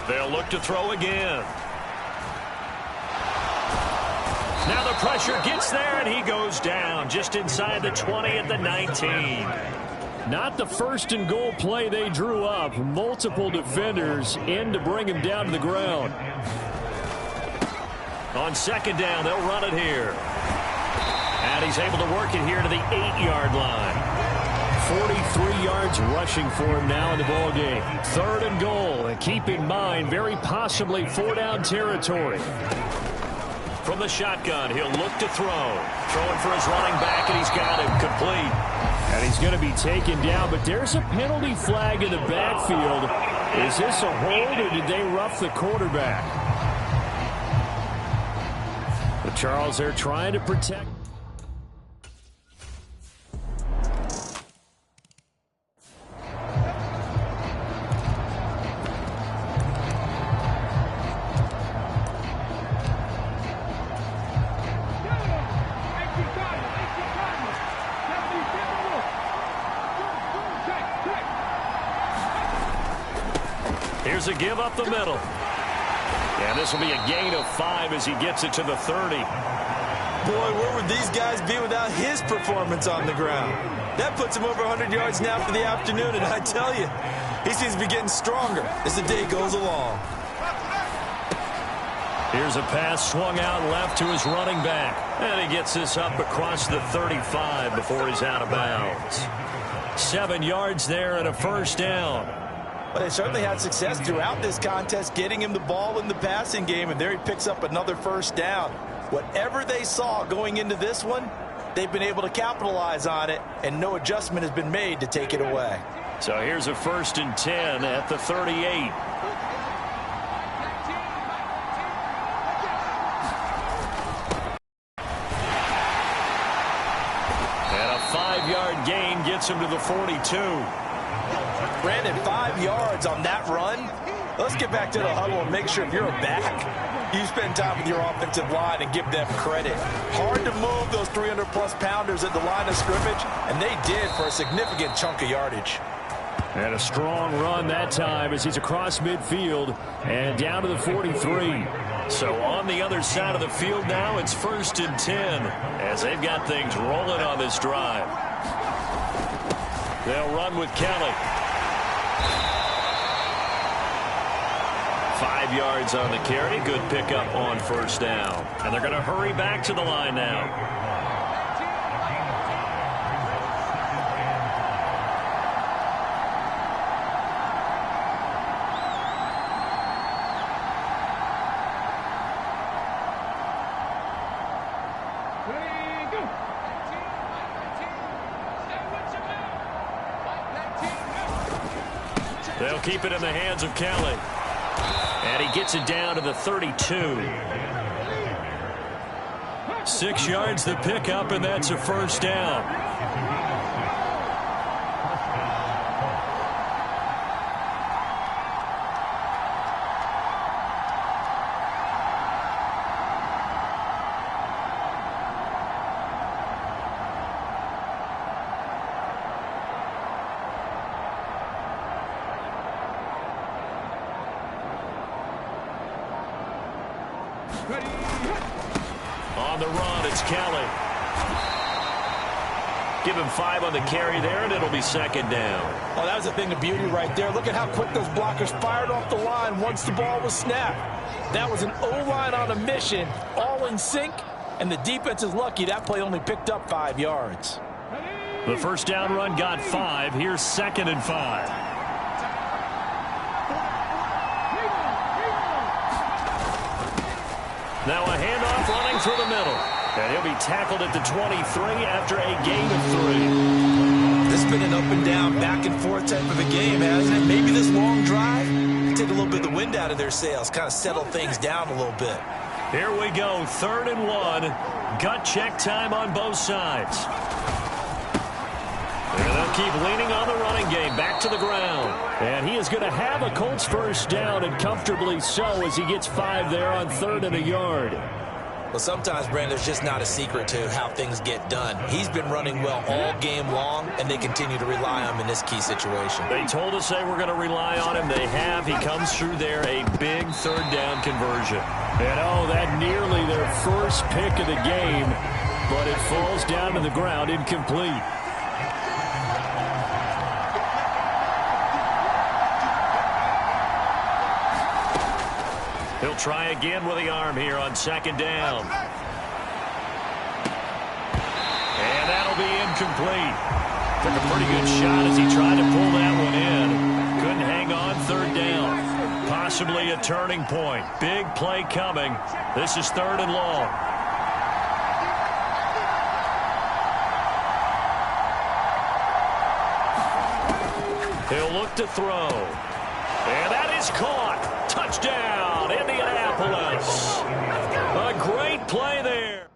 They'll look to throw again. Now the pressure gets there, and he goes down just inside the 20 at the 19. Not the 1st and goal play they drew up. Multiple defenders in to bring him down to the ground. On 2nd down, they'll run it here. And he's able to work it here to the 8-yard line. 43 yards rushing for him now in the ball game. 3rd and goal, and keep in mind, very possibly 4-down territory. From the shotgun, he'll look to throw. Throwing for his running back, and he's got him complete. And he's going to be taken down, but there's a penalty flag in the backfield. Is this a hold, or did they rough the quarterback? But Charles, they're trying to protect. Here's a give up the middle. And this will be a gain of 5 as he gets it to the 30. Boy, where would these guys be without his performance on the ground? That puts him over 100 yards now for the afternoon, and I tell you, he seems to be getting stronger as the day goes along. Here's a pass swung out left to his running back. And he gets this up across the 35 before he's out of bounds. 7 yards there and a first down. But they certainly had success throughout this contest getting him the ball in the passing game, and there he picks up another first down. Whatever they saw going into this one, they've been able to capitalize on it, and no adjustment has been made to take it away. So here's a 1st and 10 at the 38. Gain gets him to the 42. Brandon, 5 yards on that run. Let's get back to the huddle and make sure if you're a back, you spend time with your offensive line and give them credit. Hard to move those 300-plus pounders at the line of scrimmage, and they did for a significant chunk of yardage. And a strong run that time as he's across midfield and down to the 43. So on the other side of the field now, it's 1st and 10 as they've got things rolling on this drive. They'll run with Kelly. 5 yards on the carry. Good pickup on first down. And they're going to hurry back to the line now. They'll keep it in the hands of Kelly. And he gets it down to the 32. 6 yards the pickup, and that's a first down. On the run, it's Kelly. Give him 5 on the carry there, and it'll be 2nd down. Oh, that was a thing of beauty right there. Look at how quick those blockers fired off the line once the ball was snapped. That was an O-line on a mission, all in sync, and the defense is lucky that play only picked up 5 yards. The first down run got 5. Here's 2nd and 5. Now a handoff running through the middle. And he'll be tackled at the 23 after a gain of 3. This has been an up and down, back and forth type of a game, hasn't it? Maybe this long drive, take a little bit of the wind out of their sails, kind of settle things down a little bit. Here we go, 3rd and 1. Gut check time on both sides. And they'll keep leaning on the running game, back to the ground. And he is going to have a Colts first down, and comfortably so, as he gets 5 there on 3rd and a yard. Well, sometimes, Brandon, there's just not a secret to how things get done. He's been running well all game long, and they continue to rely on him in this key situation. They told us they were going to rely on him. They have. He comes through there, a big 3rd down conversion. And, oh, that nearly their first pick of the game, but it falls down to the ground incomplete. He'll try again with the arm here on 2nd down. And that'll be incomplete. Took a pretty good shot as he tried to pull that one in. Couldn't hang on 3rd down. Possibly a turning point. Big play coming. This is 3rd and long. He'll look to throw. And that is caught. Touchdown, Indianapolis. A great play there.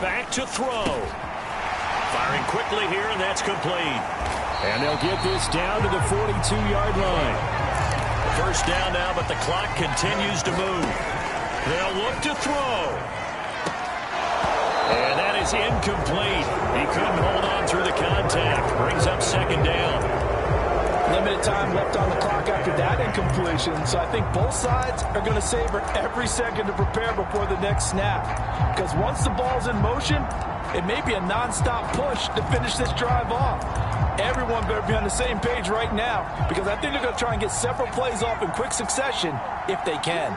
Back to throw. Firing quickly here, and that's complete. And they'll get this down to the 42-yard line. First down now, but the clock continues to move. They'll look to throw. And that is incomplete. He couldn't hold on through the contact. Brings up second down. Limited time left on the clock after that incompletion, so I think both sides are going to savor every second to prepare before the next snap. Because once the ball's in motion, it may be a non-stop push to finish this drive off. Everyone better be on the same page right now, because I think they're going to try and get several plays off in quick succession if they can.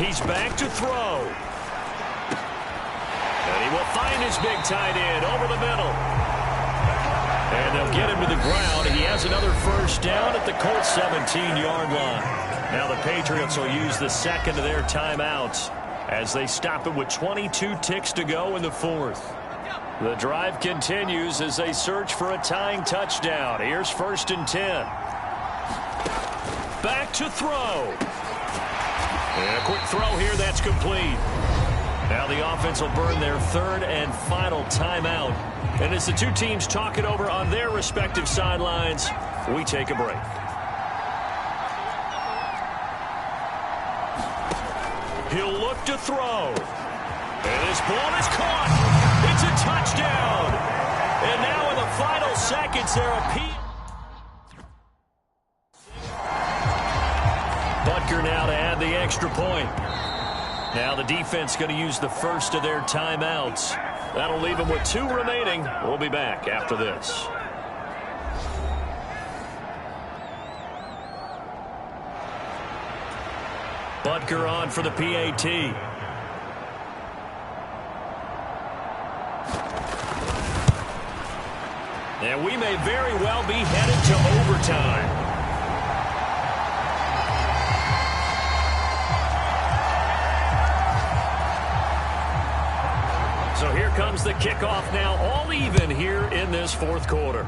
He's back to throw. And he will find his big tight end over the middle. And they'll get him to the ground. He has another first down at the Colts 17-yard line. Now the Patriots will use the second of their timeouts as they stop it with 22 ticks to go in the fourth. The drive continues as they search for a tying touchdown. Here's first and 10. Back to throw. And a quick throw here, that's complete. Now the offense will burn their third and final timeout. And as the two teams talk it over on their respective sidelines, we take a break. He'll look to throw. And this ball is caught. It's a touchdown. And now in the final seconds, they're appealing. Butker now to add the extra point. Now the defense going to use the first of their timeouts. That'll leave them with 2 remaining. We'll be back after this. Butker on for the PAT. And we may very well be headed to overtime. So here comes the kickoff now, all even here in this fourth quarter.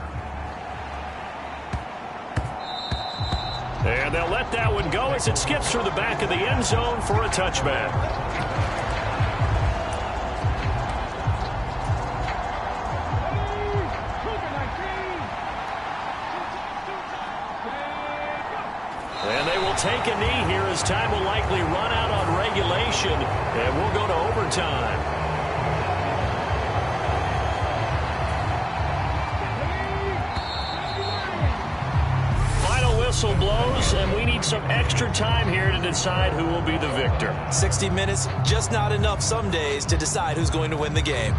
And they'll let that one go as it skips through the back of the end zone for a touchback. And they will take a knee here as time will likely run out on regulation, and we'll go to overtime. Whistle blows, and we need some extra time here to decide who will be the victor. 60 minutes, just not enough some days to decide who's going to win the game.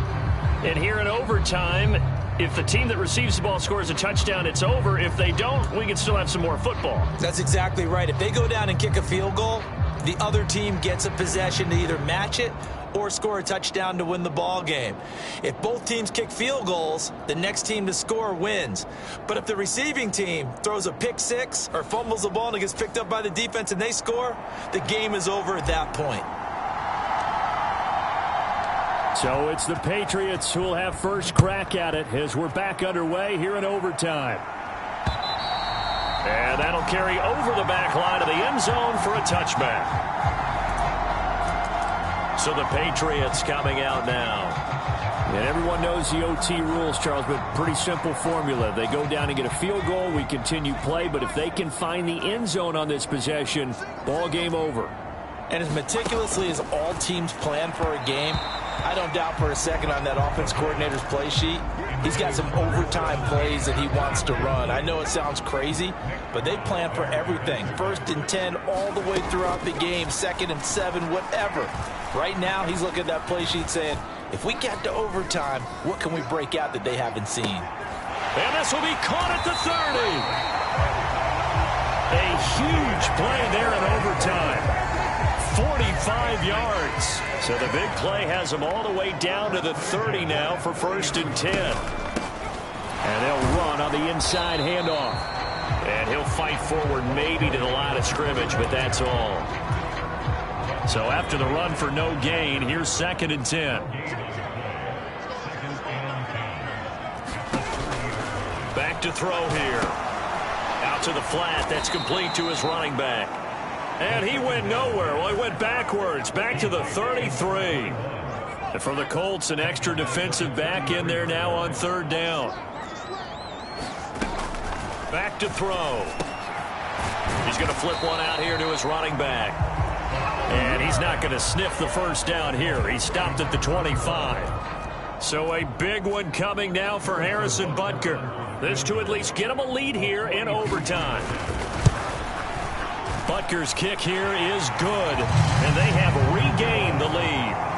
And here in overtime, if the team that receives the ball scores a touchdown, it's over. If they don't, we can still have some more football. That's exactly right. If they go down and kick a field goal, the other team gets a possession to either match it or score a touchdown to win the ball game. If both teams kick field goals, the next team to score wins. But if the receiving team throws a pick six or fumbles the ball and it gets picked up by the defense and they score, the game is over at that point. So it's the Patriots who will have first crack at it as we're back underway here in overtime. And that'll carry over the back line of the end zone for a touchback. So the Patriots coming out now. And everyone knows the OT rules, Charles, but pretty simple formula. They go down and get a field goal, we continue play, but if they can find the end zone on this possession, ball game over. And as meticulously as all teams plan for a game, I don't doubt for a second on that offense coordinator's play sheet, he's got some overtime plays that he wants to run. I know it sounds crazy, but they plan for everything. 1st and 10 all the way throughout the game, 2nd and 7, whatever. Right now, he's looking at that play sheet saying, if we get to overtime, what can we break out that they haven't seen? And this will be caught at the 30. A huge play there in overtime. 45 yards. So the big play has them all the way down to the 30 now for 1st and 10. And they'll run on the inside handoff. And he'll fight forward maybe to the line of scrimmage, but that's all. So after the run for no gain, here's 2nd and 10. Back to throw here. Out to the flat. That's complete to his running back. And he went nowhere. Well, he went backwards. Back to the 33. And for the Colts, an extra defensive back in there now on 3rd down. Back to throw. He's going to flip one out here to his running back. And he's not going to sniff the first down here. He stopped at the 25. So a big one coming now for Harrison Butker. This to at least get him a lead here in overtime. Butker's kick here is good, and they have regained the lead.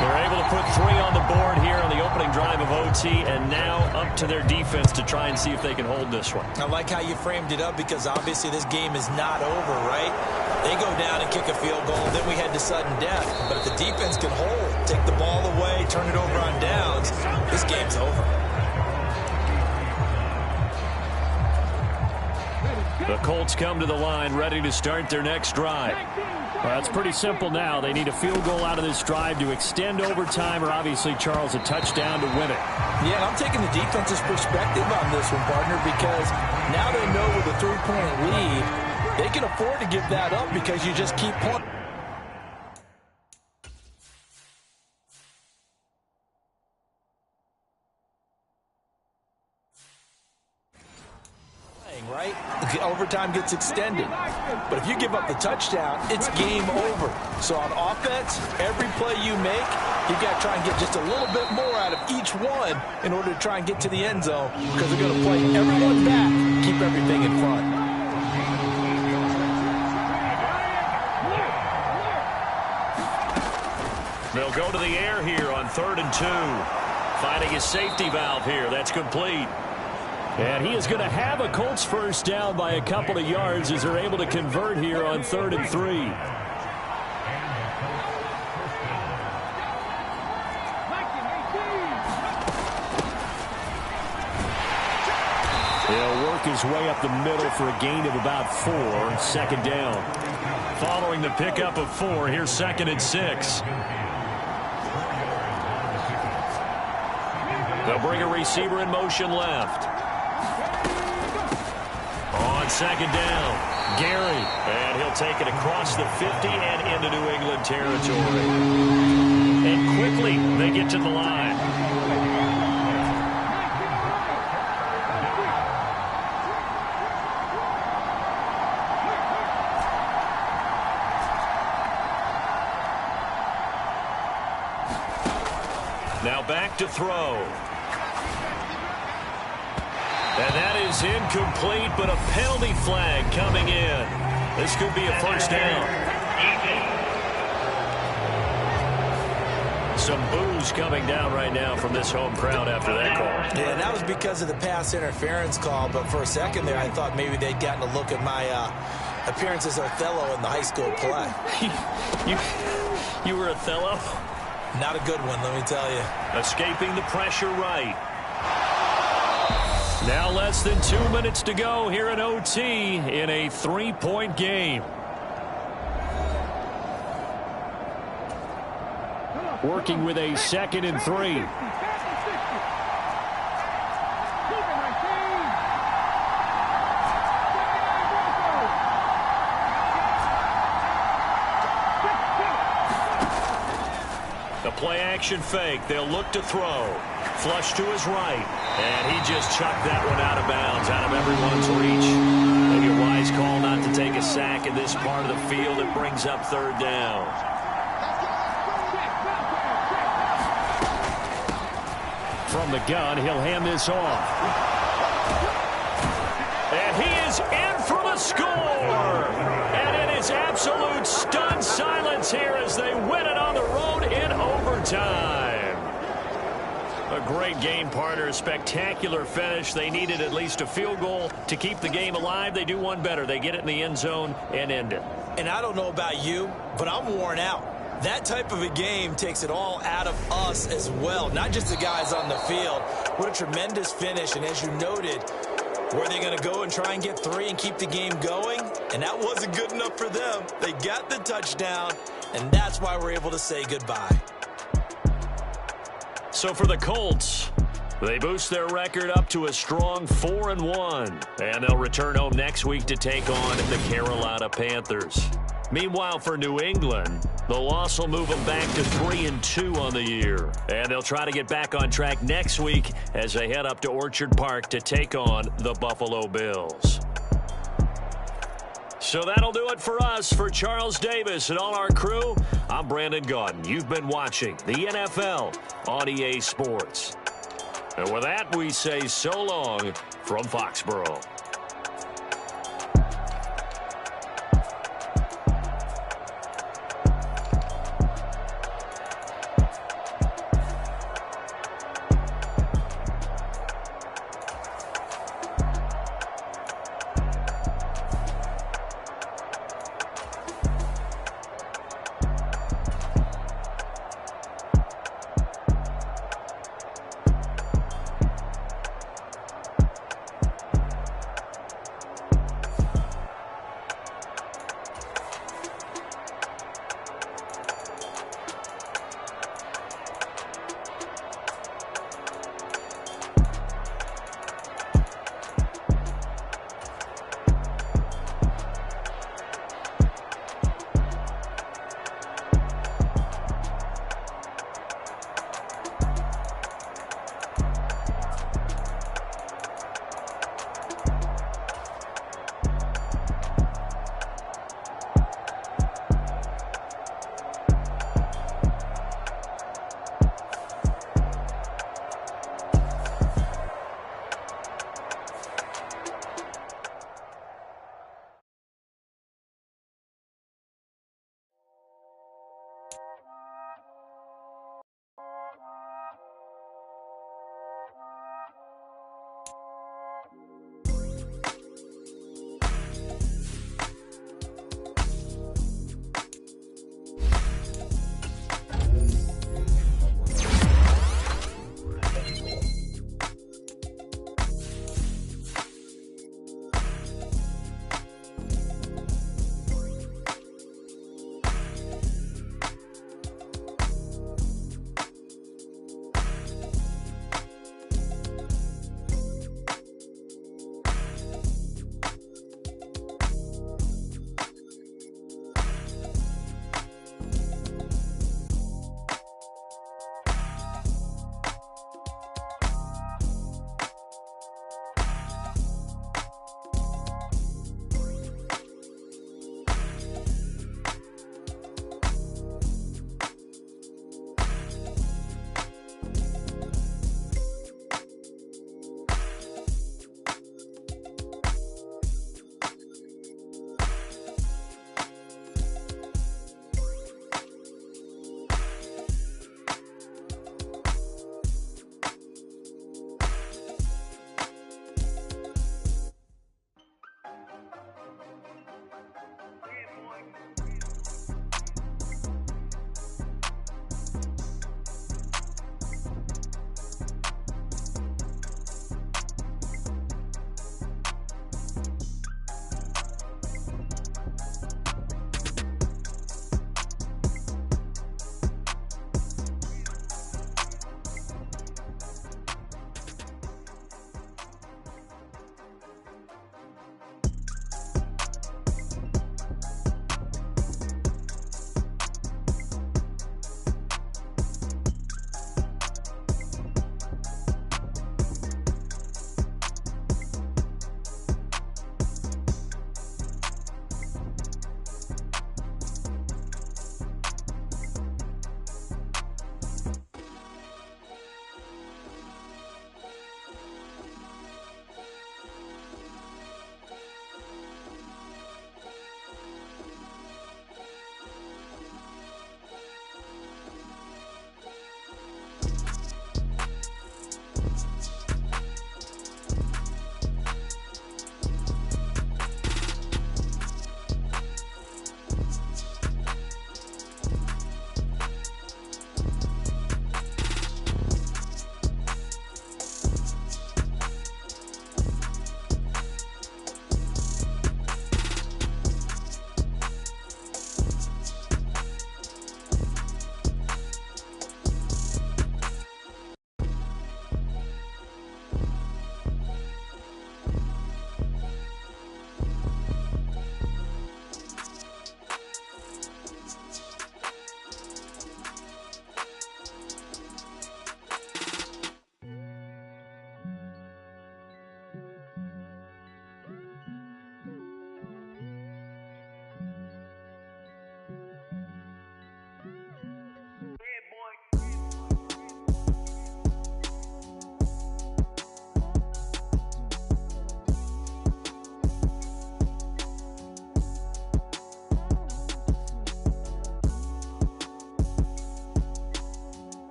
They're able to put 3 on the board here on the opening drive of OT, and now up to their defense to try and see if they can hold this one. I like how you framed it up, because obviously this game is not over, right? They go down and kick a field goal, then we head to sudden death. But if the defense can hold, take the ball away, turn it over on downs, this game's over. The Colts come to the line ready to start their next drive. Well, it's pretty simple now. They need a field goal out of this drive to extend overtime, or obviously, Charles, a touchdown to win it. Yeah, and I'm taking the defense's perspective on this one, partner, because now they know with a 3-point lead, they can afford to give that up because you just keep playing. Right? The overtime gets extended. But if you give up the touchdown, it's game over. So on offense, every play you make, you've got to try and get just a little bit more out of each one in order to try and get to the end zone, because they're going to play everyone back, keep everything in front. They'll go to the air here on 3rd and 2. Finding a safety valve here. That's complete. And he is going to have a Colts first down by a couple of yards as they're able to convert here on 3rd and 3. He'll work his way up the middle for a gain of about 4. 2nd down. Following the pickup of 4, here's 2nd and 6. They'll bring a receiver in motion left. On 2nd down, Gary. And he'll take it across the 50 and into New England territory. And quickly, they get to the line. Now back to throw. And that is incomplete, but a penalty flag coming in. This could be a first down. Some boos coming down right now from this home crowd after that call. Yeah, that was because of the pass interference call, but for a second there I thought maybe they'd gotten a look at my appearance as Othello in the high school play. You were Othello? Not a good one, let me tell you. Escaping the pressure right. Now less than 2 minutes to go here in OT in a 3-point game. Working with a 2nd and 3. The play action fake. They'll look to throw. Flush to his right. And he just chucked that one out of bounds, out of everyone's reach. Maybe a wise call not to take a sack in this part of the field. It brings up 3rd down. From the gun, he'll hand this off. And he is in for the score. And it is absolute stunned silence here as they win it on the road in overtime. A great game, partner. A spectacular finish. They needed at least a field goal to keep the game alive. They do one better. They get it in the end zone and end it. And I don't know about you, but I'm worn out. That type of a game takes it all out of us as well, not just the guys on the field. What a tremendous finish, and as you noted, were they going to go and try and get 3 and keep the game going? And that wasn't good enough for them. They got the touchdown, and that's why we're able to say goodbye. So for the Colts, they boost their record up to a strong 4-1, and they'll return home next week to take on the Carolina Panthers. Meanwhile, for New England, the loss will move them back to 3-2 on the year. And they'll try to get back on track next week as they head up to Orchard Park to take on the Buffalo Bills. So that'll do it for us. For Charles Davis and all our crew, I'm Brandon Gaudin. You've been watching the NFL on EA Sports. And with that, we say so long from Foxborough.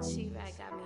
She-Bag got me.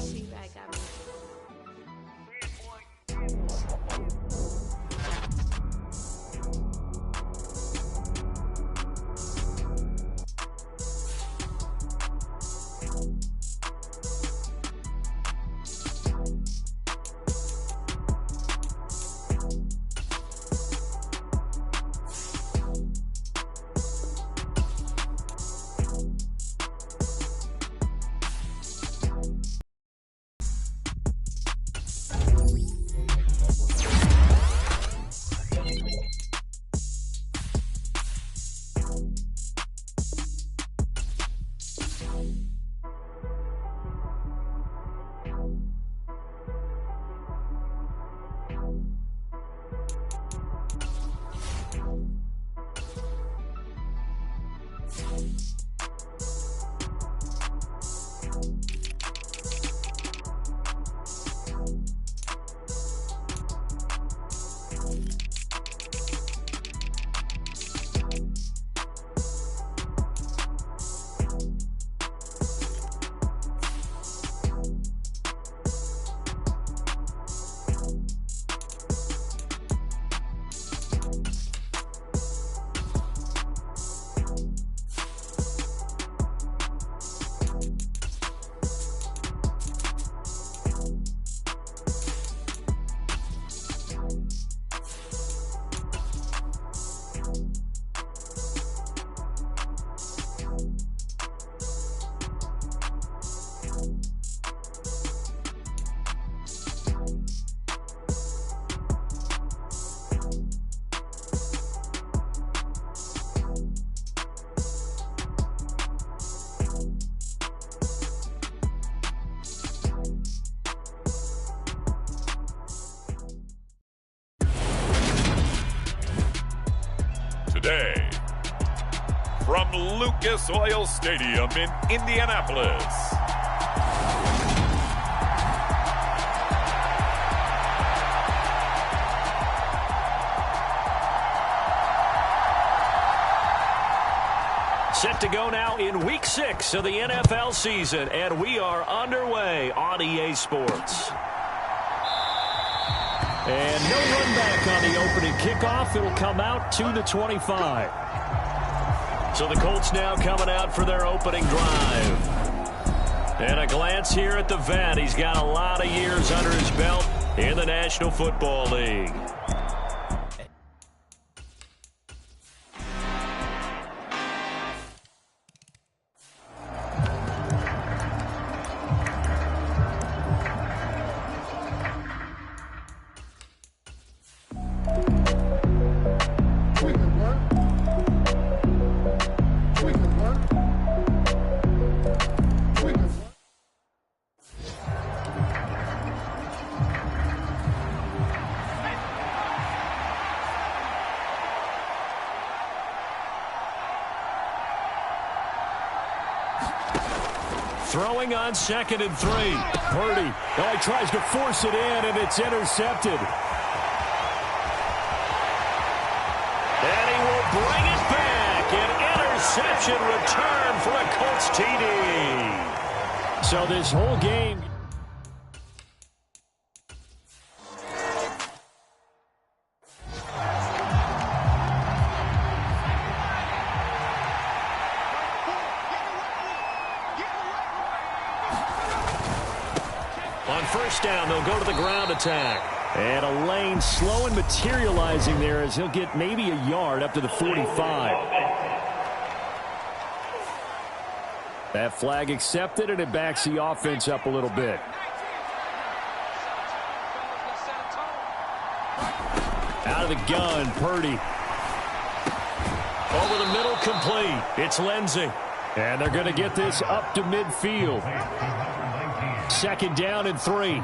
She-Bag got me. USA. From Lucas Oil Stadium in Indianapolis. Set to go now in Week 6 of the NFL season, and we are underway on EA Sports. And no run back on the opening kickoff. It'll come out to the 25. So the Colts now coming out for their opening drive. And a glance here at the vet. He's got a lot of years under his belt in the National Football League. Throwing on 2nd and 3. Purdie. Oh, he tries to force it in, and it's intercepted. And he will bring it back. An interception return for a Colts TD. So this whole game... On first down, they'll go to the ground attack. And a lane slow and materializing there as he'll get maybe a yard up to the 45. That flag accepted, and it backs the offense up a little bit. Out of the gun, Purdie. Over the middle, complete. It's Lindsey. And they're going to get this up to midfield. 2nd down and 3.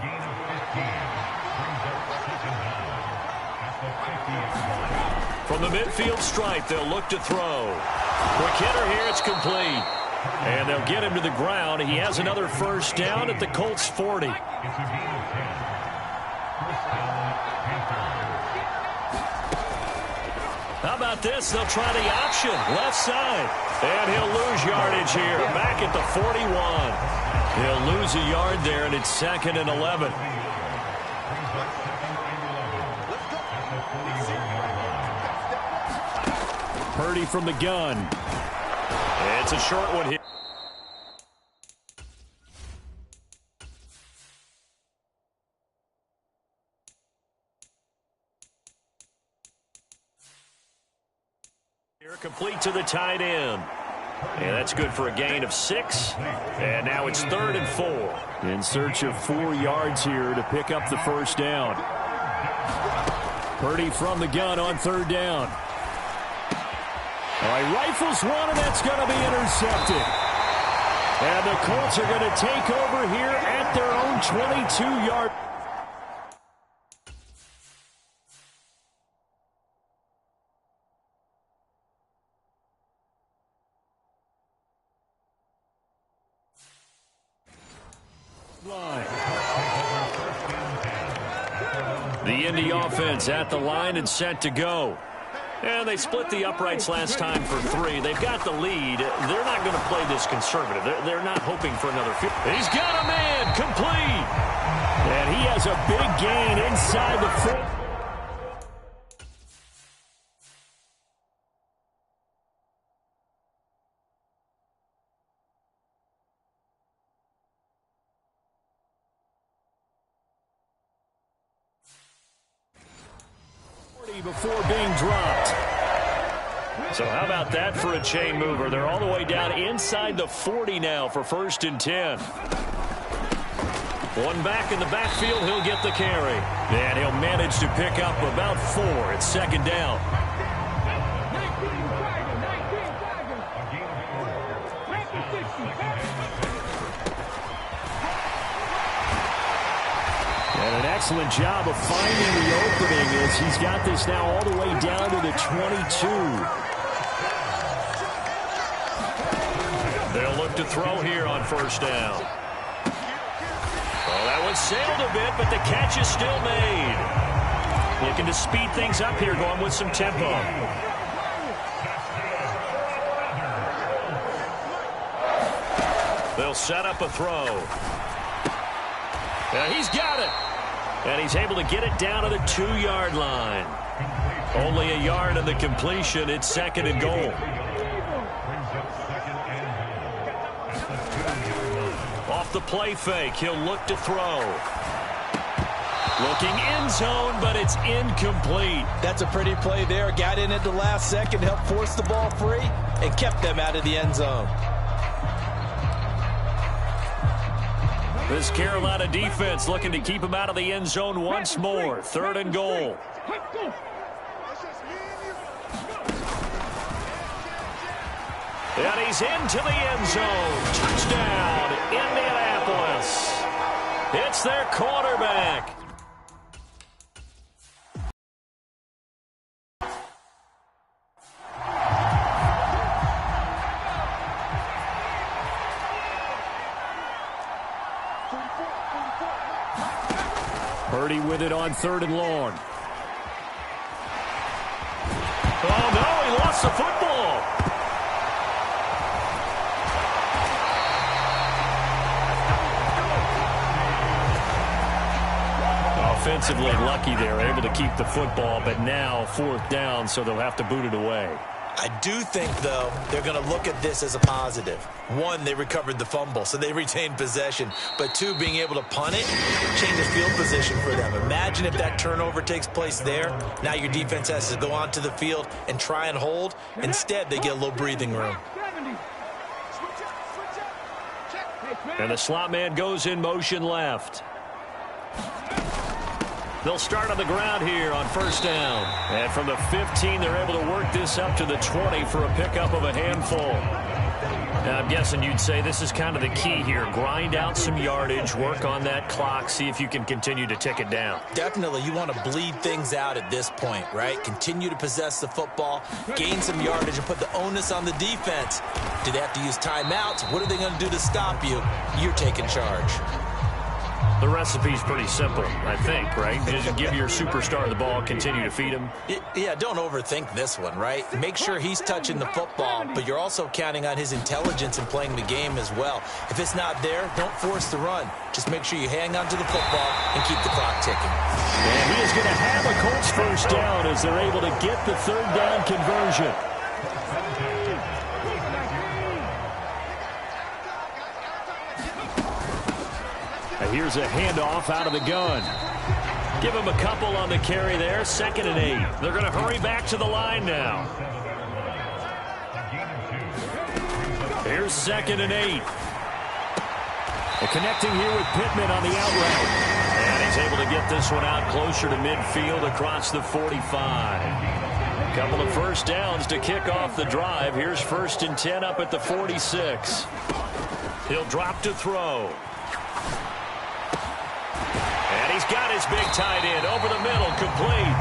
From the midfield stripe, they'll look to throw. Quick hitter here, it's complete. And they'll get him to the ground. He has another first down at the Colts 40. How about this? They'll try the option, left side. And he'll lose yardage here, back at the 41. He'll lose a yard there, and it's 2nd and 11. Purdie from the gun. It's a short one here. Complete to the tight end. And that's good for a gain of 6. And now it's 3rd and 4. In search of 4 yards here to pick up the first down. Purdie from the gun on 3rd down. All right, rifles one, and that's going to be intercepted. And the Colts are going to take over here at their own 22-yard. The Indy offense at the line and set to go. And they split the uprights last time for 3. They've got the lead. They're not going to play this conservative. They're not hoping for another field. He's got a man, complete. And he has a big gain inside the 4. Before being dropped. So how about that for a chain mover? They're all the way down inside the 40 now for 1st and 10. One back in the backfield, he'll get the carry. And he'll manage to pick up about 4. It's 2nd down. And an excellent job of finding the opening as he's got this now all the way down to the 22. look to throw here on first down. Well, that one sailed a bit, but the catch is still made. Looking to speed things up here, going with some tempo. They'll set up a throw. He's got it. And he's able to get it down to the 2-yard line. Only a yard on the completion. It's 2nd and goal. Off the play fake, he'll look to throw. Looking end zone, but it's incomplete. That's a pretty play there. Got in at the last second, helped force the ball free, and kept them out of the end zone. This Carolina defense looking to keep him out of the end zone once more. 3rd and goal. And he's into the end zone. Touchdown, Indianapolis. It's their quarterback. Purdie with it on 3rd and long. Oh, no, he lost the football. Offensively lucky they're able to keep the football, but now 4th down, so they'll have to boot it away. I do think, though, they're going to look at this as a positive. 1, they recovered the fumble, so they retained possession. But 2, being able to punt it, change the field position for them. Imagine if that turnover takes place there. Now your defense has to go onto the field and try and hold. Instead, they get a little breathing room. And the slot man goes in motion left. They'll start on the ground here on 1st down. And from the 15, they're able to work this up to the 20 for a pickup of a handful. Now, I'm guessing you'd say this is kind of the key here. Grind out some yardage, work on that clock, see if you can continue to tick it down. Definitely, you want to bleed things out at this point, right? Continue to possess the football, gain some yardage, and put the onus on the defense. Do they have to use timeouts? What are they going to do to stop you? You're taking charge. The recipe's pretty simple, I think, right? Just give your superstar the ball, continue to feed him. Yeah, don't overthink this one, right? Make sure he's touching the football, but you're also counting on his intelligence in playing the game as well. If it's not there, don't force the run. Just make sure you hang on to the football and keep the clock ticking. And he is going to have a Colts 1st down as they're able to get the 3rd down conversion. Here's a handoff out of the gun. Give him a couple on the carry there. 2nd and 8. They're going to hurry back to the line now. Here's 2nd and 8. And connecting here with Pittman on the out route. And he's able to get this one out closer to midfield across the 45. A couple of 1st downs to kick off the drive. Here's 1st and 10 up at the 46. He'll drop to throw. And he's got his big tight end over the middle, complete.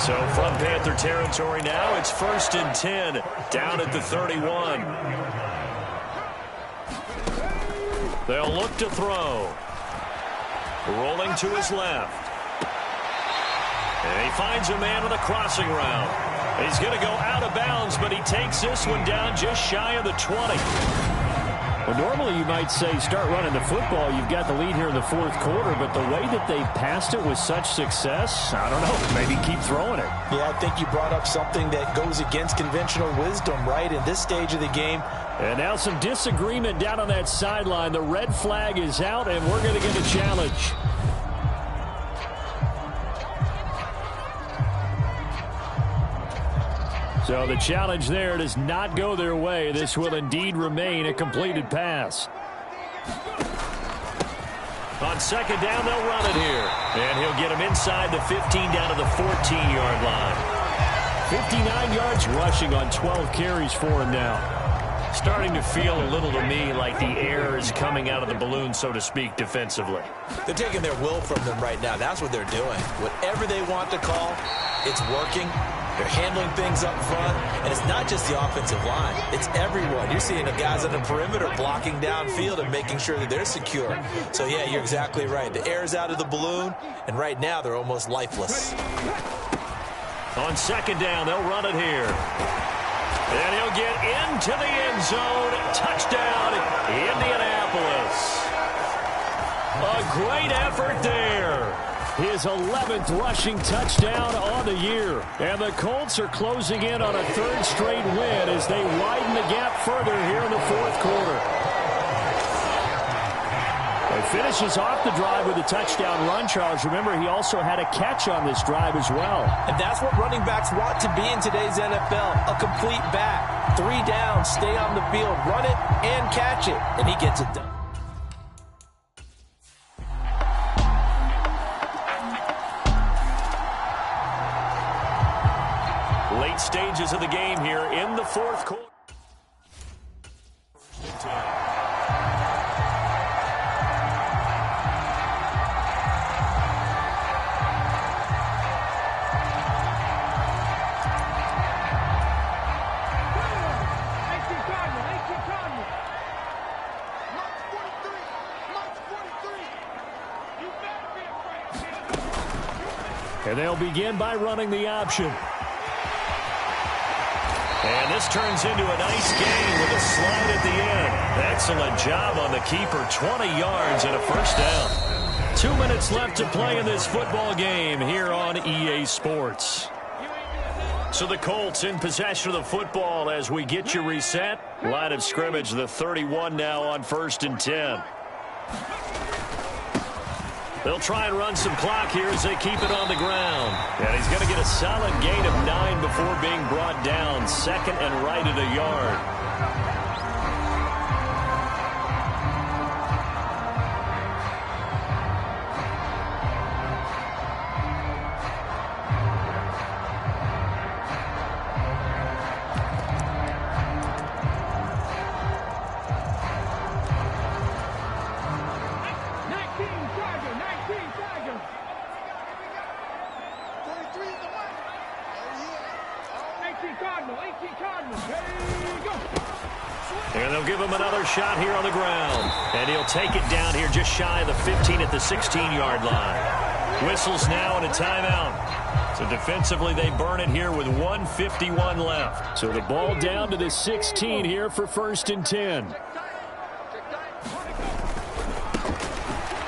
So from Panther territory now, it's 1st and 10 down at the 31. They'll look to throw. Rolling to his left. And he finds a man on the crossing route. He's going to go out of bounds, but he takes this one down just shy of the 20. Well, normally you might say start running the football. You've got the lead here in the 4th quarter, but the way that they passed it with such success, I don't know, maybe keep throwing it. Yeah, I think you brought up something that goes against conventional wisdom, right, in this stage of the game. And now some disagreement down on that sideline. The red flag is out, and we're going to get a challenge. So the challenge there does not go their way. This will indeed remain a completed pass. On 2nd down, they'll run it here. And he'll get him inside the 15 down to the 14-yard line. 59 yards rushing on 12 carries for him now. Starting to feel a little to me like the air is coming out of the balloon, so to speak, defensively. They're taking their will from them right now. That's what they're doing. Whatever they want to call, it's working. They're handling things up front, and it's not just the offensive line. It's everyone. You're seeing the guys on the perimeter blocking downfield and making sure that they're secure. So, yeah, you're exactly right. The air's out of the balloon, and right now they're almost lifeless. On second down, they'll run it here. And he'll get into the end zone. Touchdown, Indianapolis. A great effort there. His 11th rushing touchdown on the year. And the Colts are closing in on a third straight win as they widen the gap further here in the fourth quarter. He finishes off the drive with a touchdown run, Charles. Remember, he also had a catch on this drive as well. And that's what running backs want to be in today's NFL, a complete back. 3 down, stay on the field, run it, and catch it. And he gets it done. Late stages of the game here in the fourth quarter. And they'll begin by running the option. And this turns into a nice gain with a slide at the end. Excellent job on the keeper. 20 yards and a first down. 2 minutes left to play in this football game here on EA Sports. So the Colts in possession of the football as we get you reset. Line of scrimmage, the 31 now on 1st and 10. They'll try and run some clock here as they keep it on the ground. And he's going to get a solid gain of 9 before being brought down. Second and right at a yard. And they'll give him another shot here on the ground. And he'll take it down here just shy of the 15 at the 16-yard line. Whistles now and a timeout. So defensively they burn it here with 1:51 left. So the ball down to the 16 here for 1st and 10.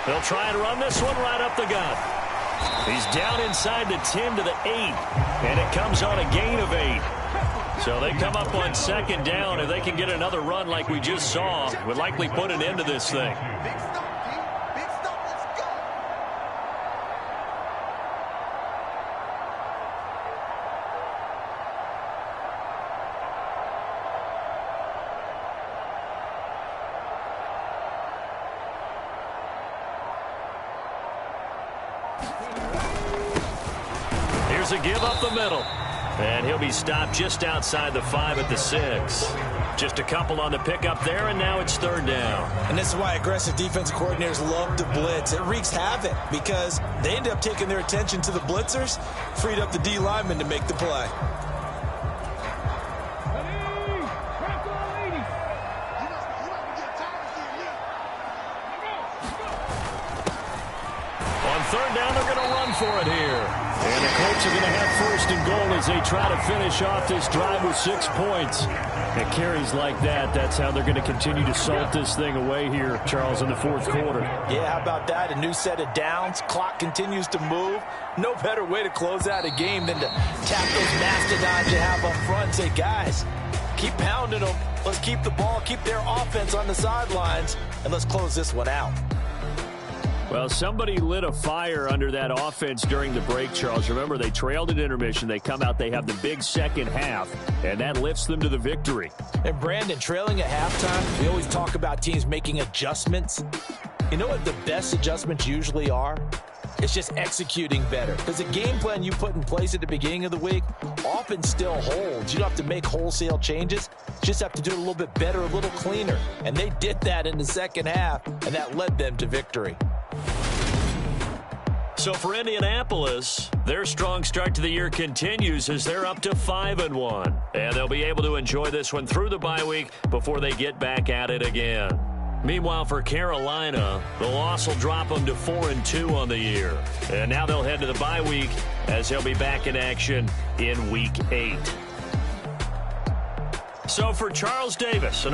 They'll try and run this one right up the gut. He's down inside the 10 to the 8. And it comes on a gain of 8. So they come up on second down. If they can get another run like we just saw, would likely put an end to this thing. Here's a give up the middle. And he'll be stopped just outside the 5 at the 6. Just a couple on the pickup there, and now it's 3rd down. And this is why aggressive defensive coordinators love to blitz. It wreaks havoc because they end up taking their attention to the blitzers, freed up the D lineman to make the play. On 3rd down, they're going to run for it here. And the Colts are going to have 1st and goal as they try to finish off this drive with 6 points. And carries like that, that's how they're going to continue to salt this thing away here, Charles, in the fourth quarter. Yeah, how about that? A new set of downs. Clock continues to move. No better way to close out a game than to tap those mastodons you have up front and say, guys, keep pounding them. Let's keep the ball, keep their offense on the sidelines, and let's close this one out. Well, somebody lit a fire under that offense during the break, Charles. Remember, they trailed at intermission. They come out, they have the big second half, and that lifts them to the victory. And, Brandon, trailing at halftime, we always talk about teams making adjustments. You know what the best adjustments usually are? It's just executing better. Because the game plan you put in place at the beginning of the week often still holds. You don't have to make wholesale changes. You just have to do it a little bit better, a little cleaner. And they did that in the second half, and that led them to victory. So for Indianapolis, their strong start to the year continues as they're up to 5-1. And they'll be able to enjoy this one through the bye week before they get back at it again. Meanwhile, for Carolina, the loss will drop them to 4-2 on the year. And now they'll head to the bye week as they'll be back in action in Week 8. So for Charles Davis,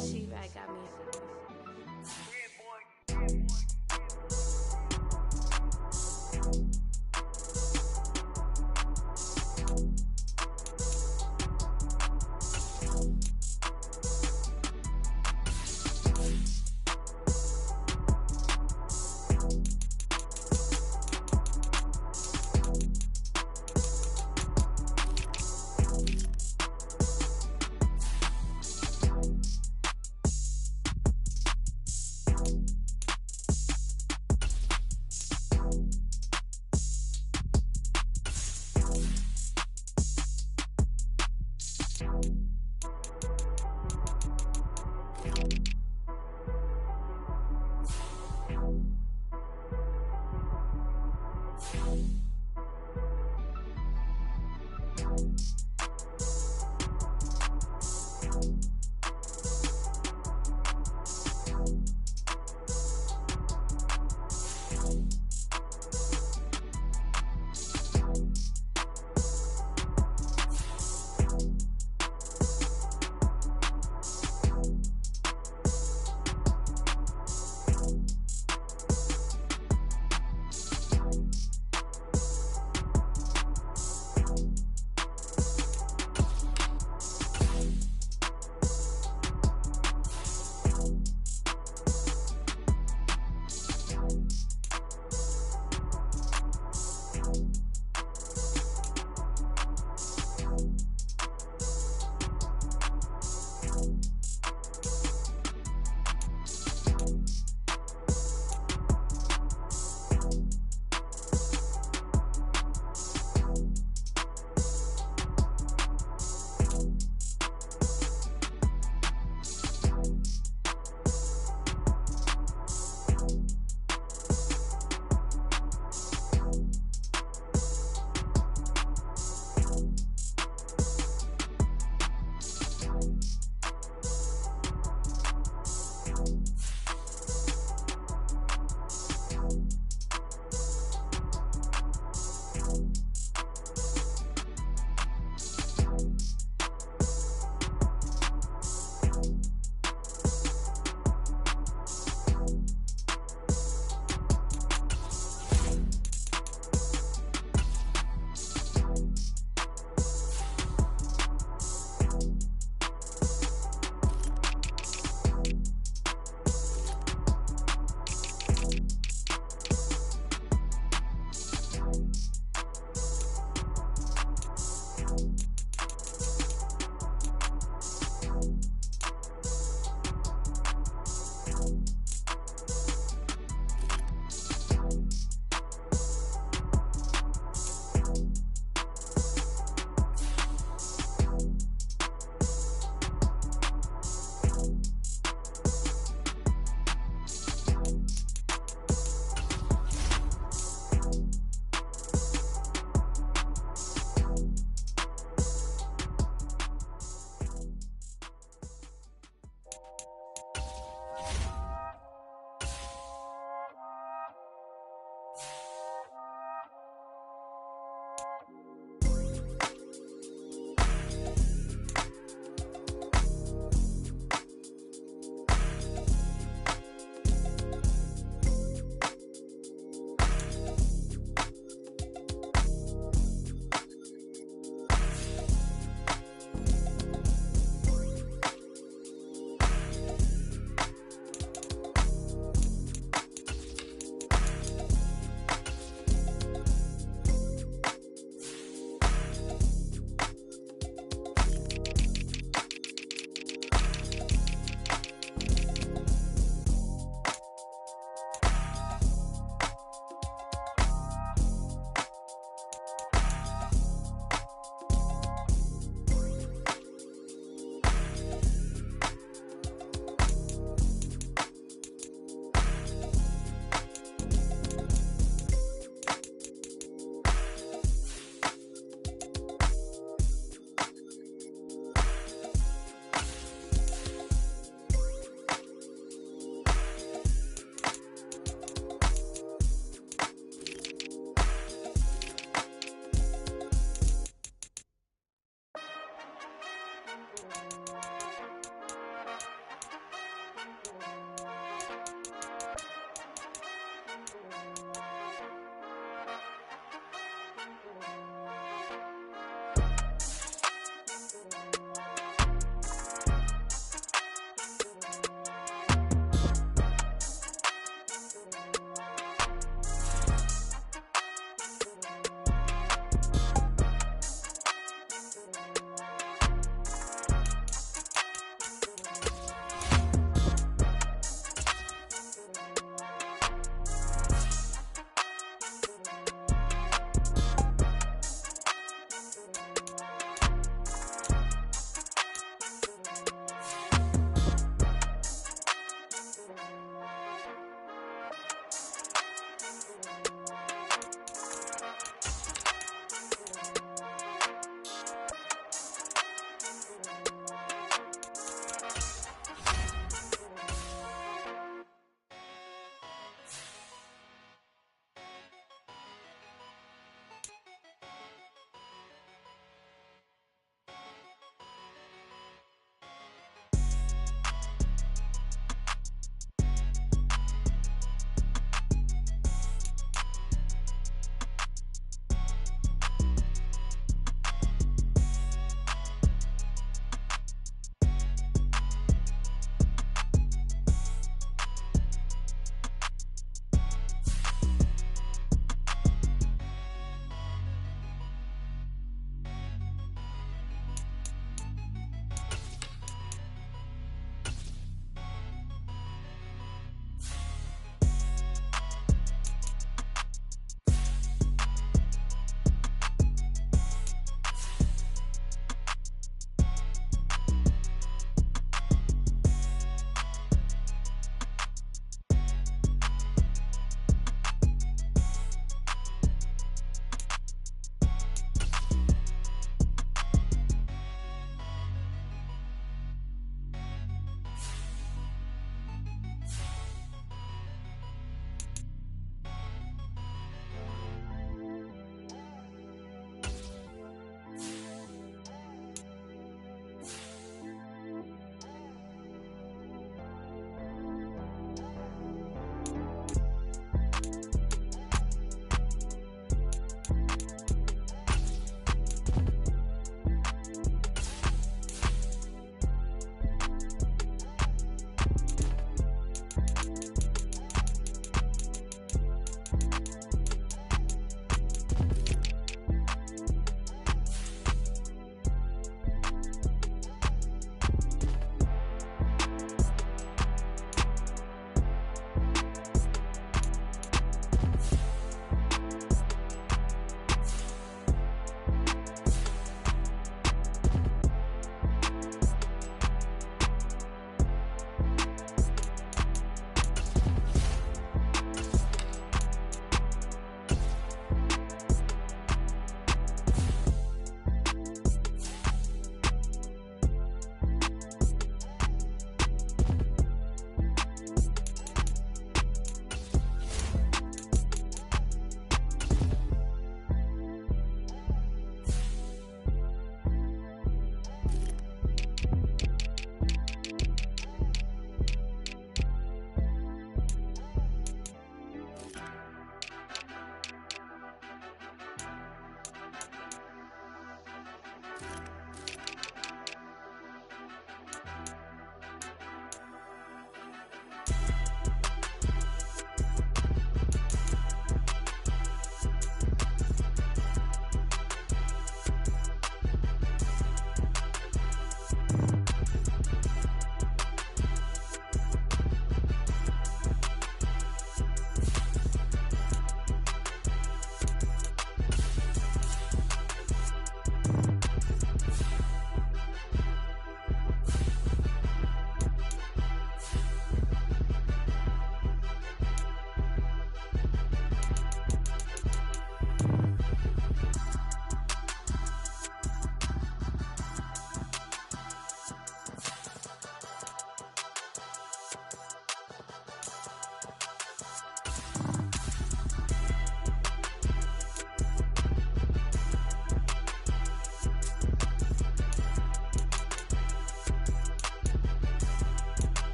She-Bag got me.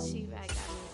She-Bag got me.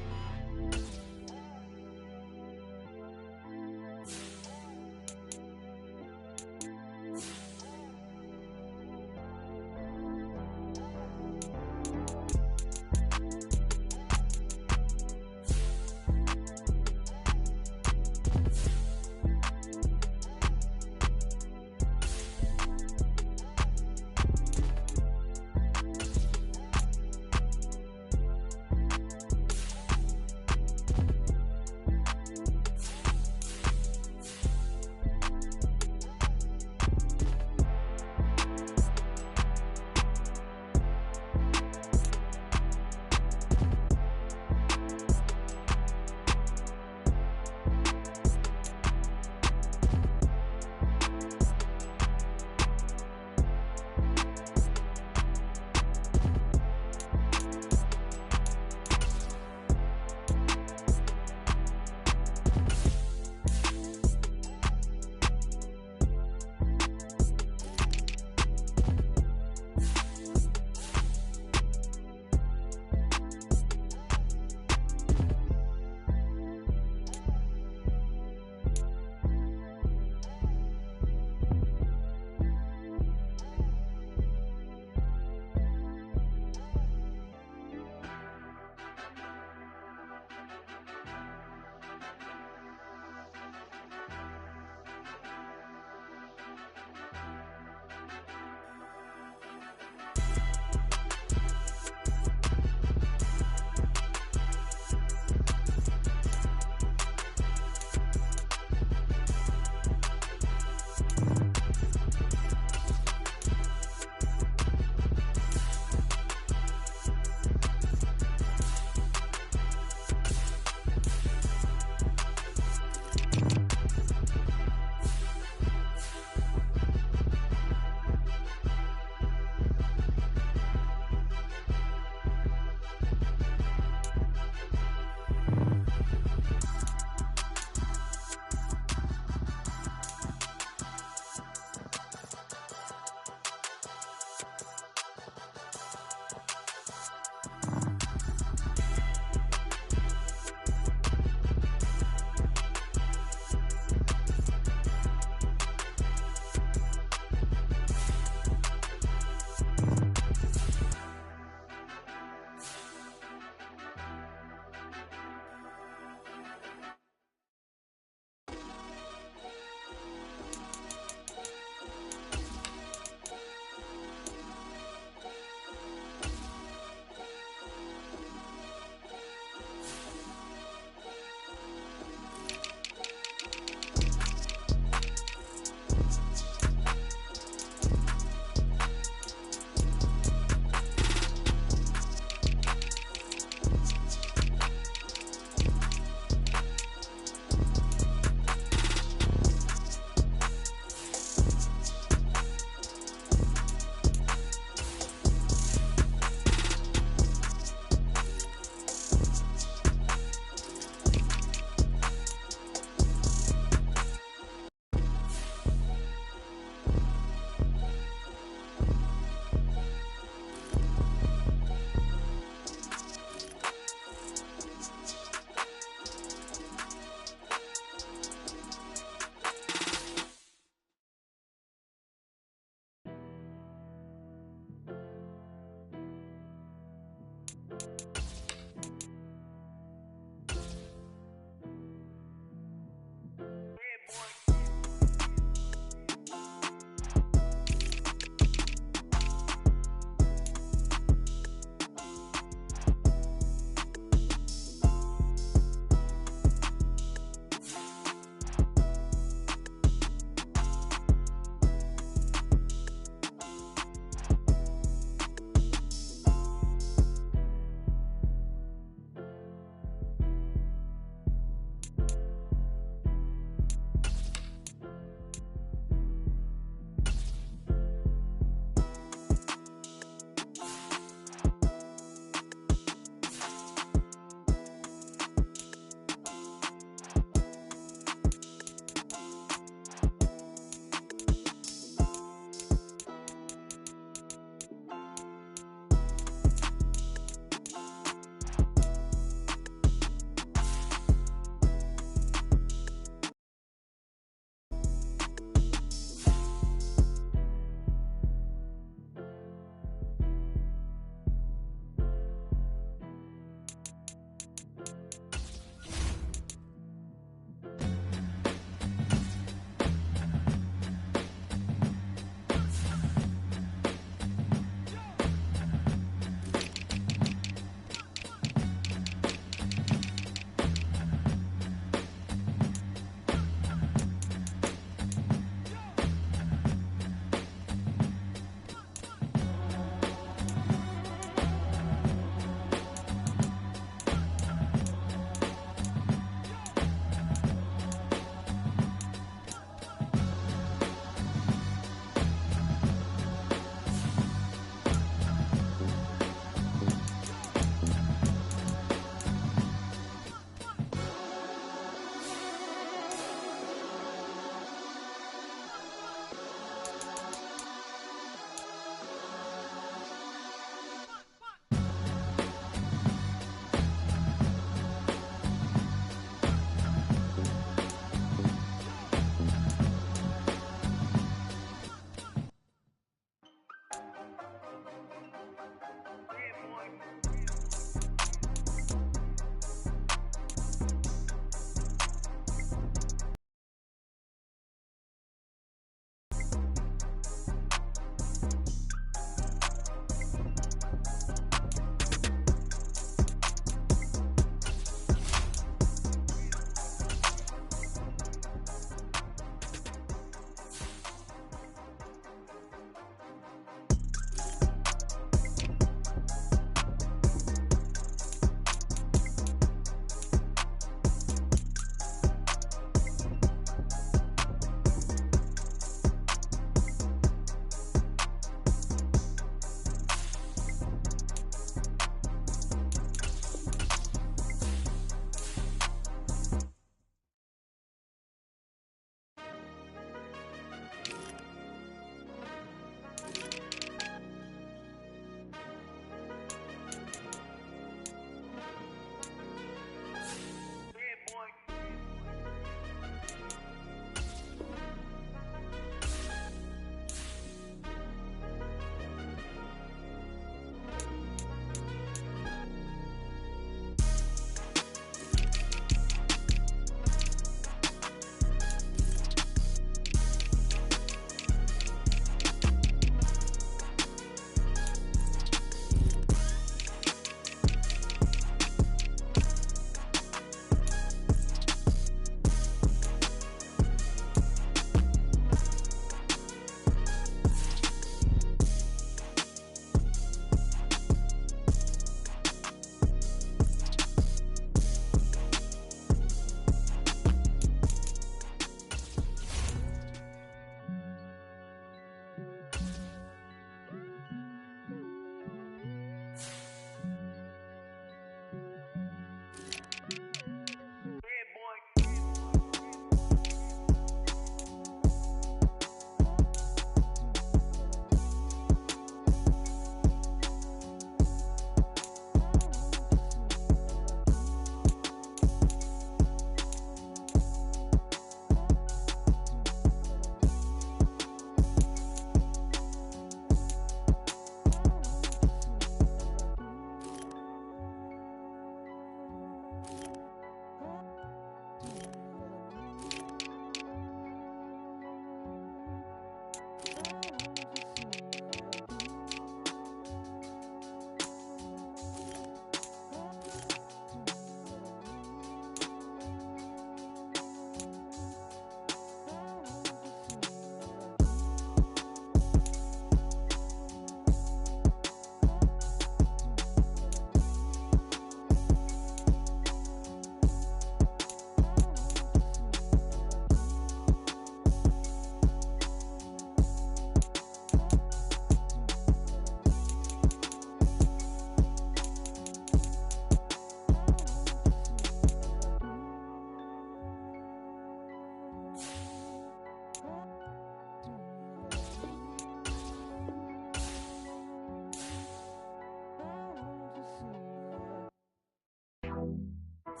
a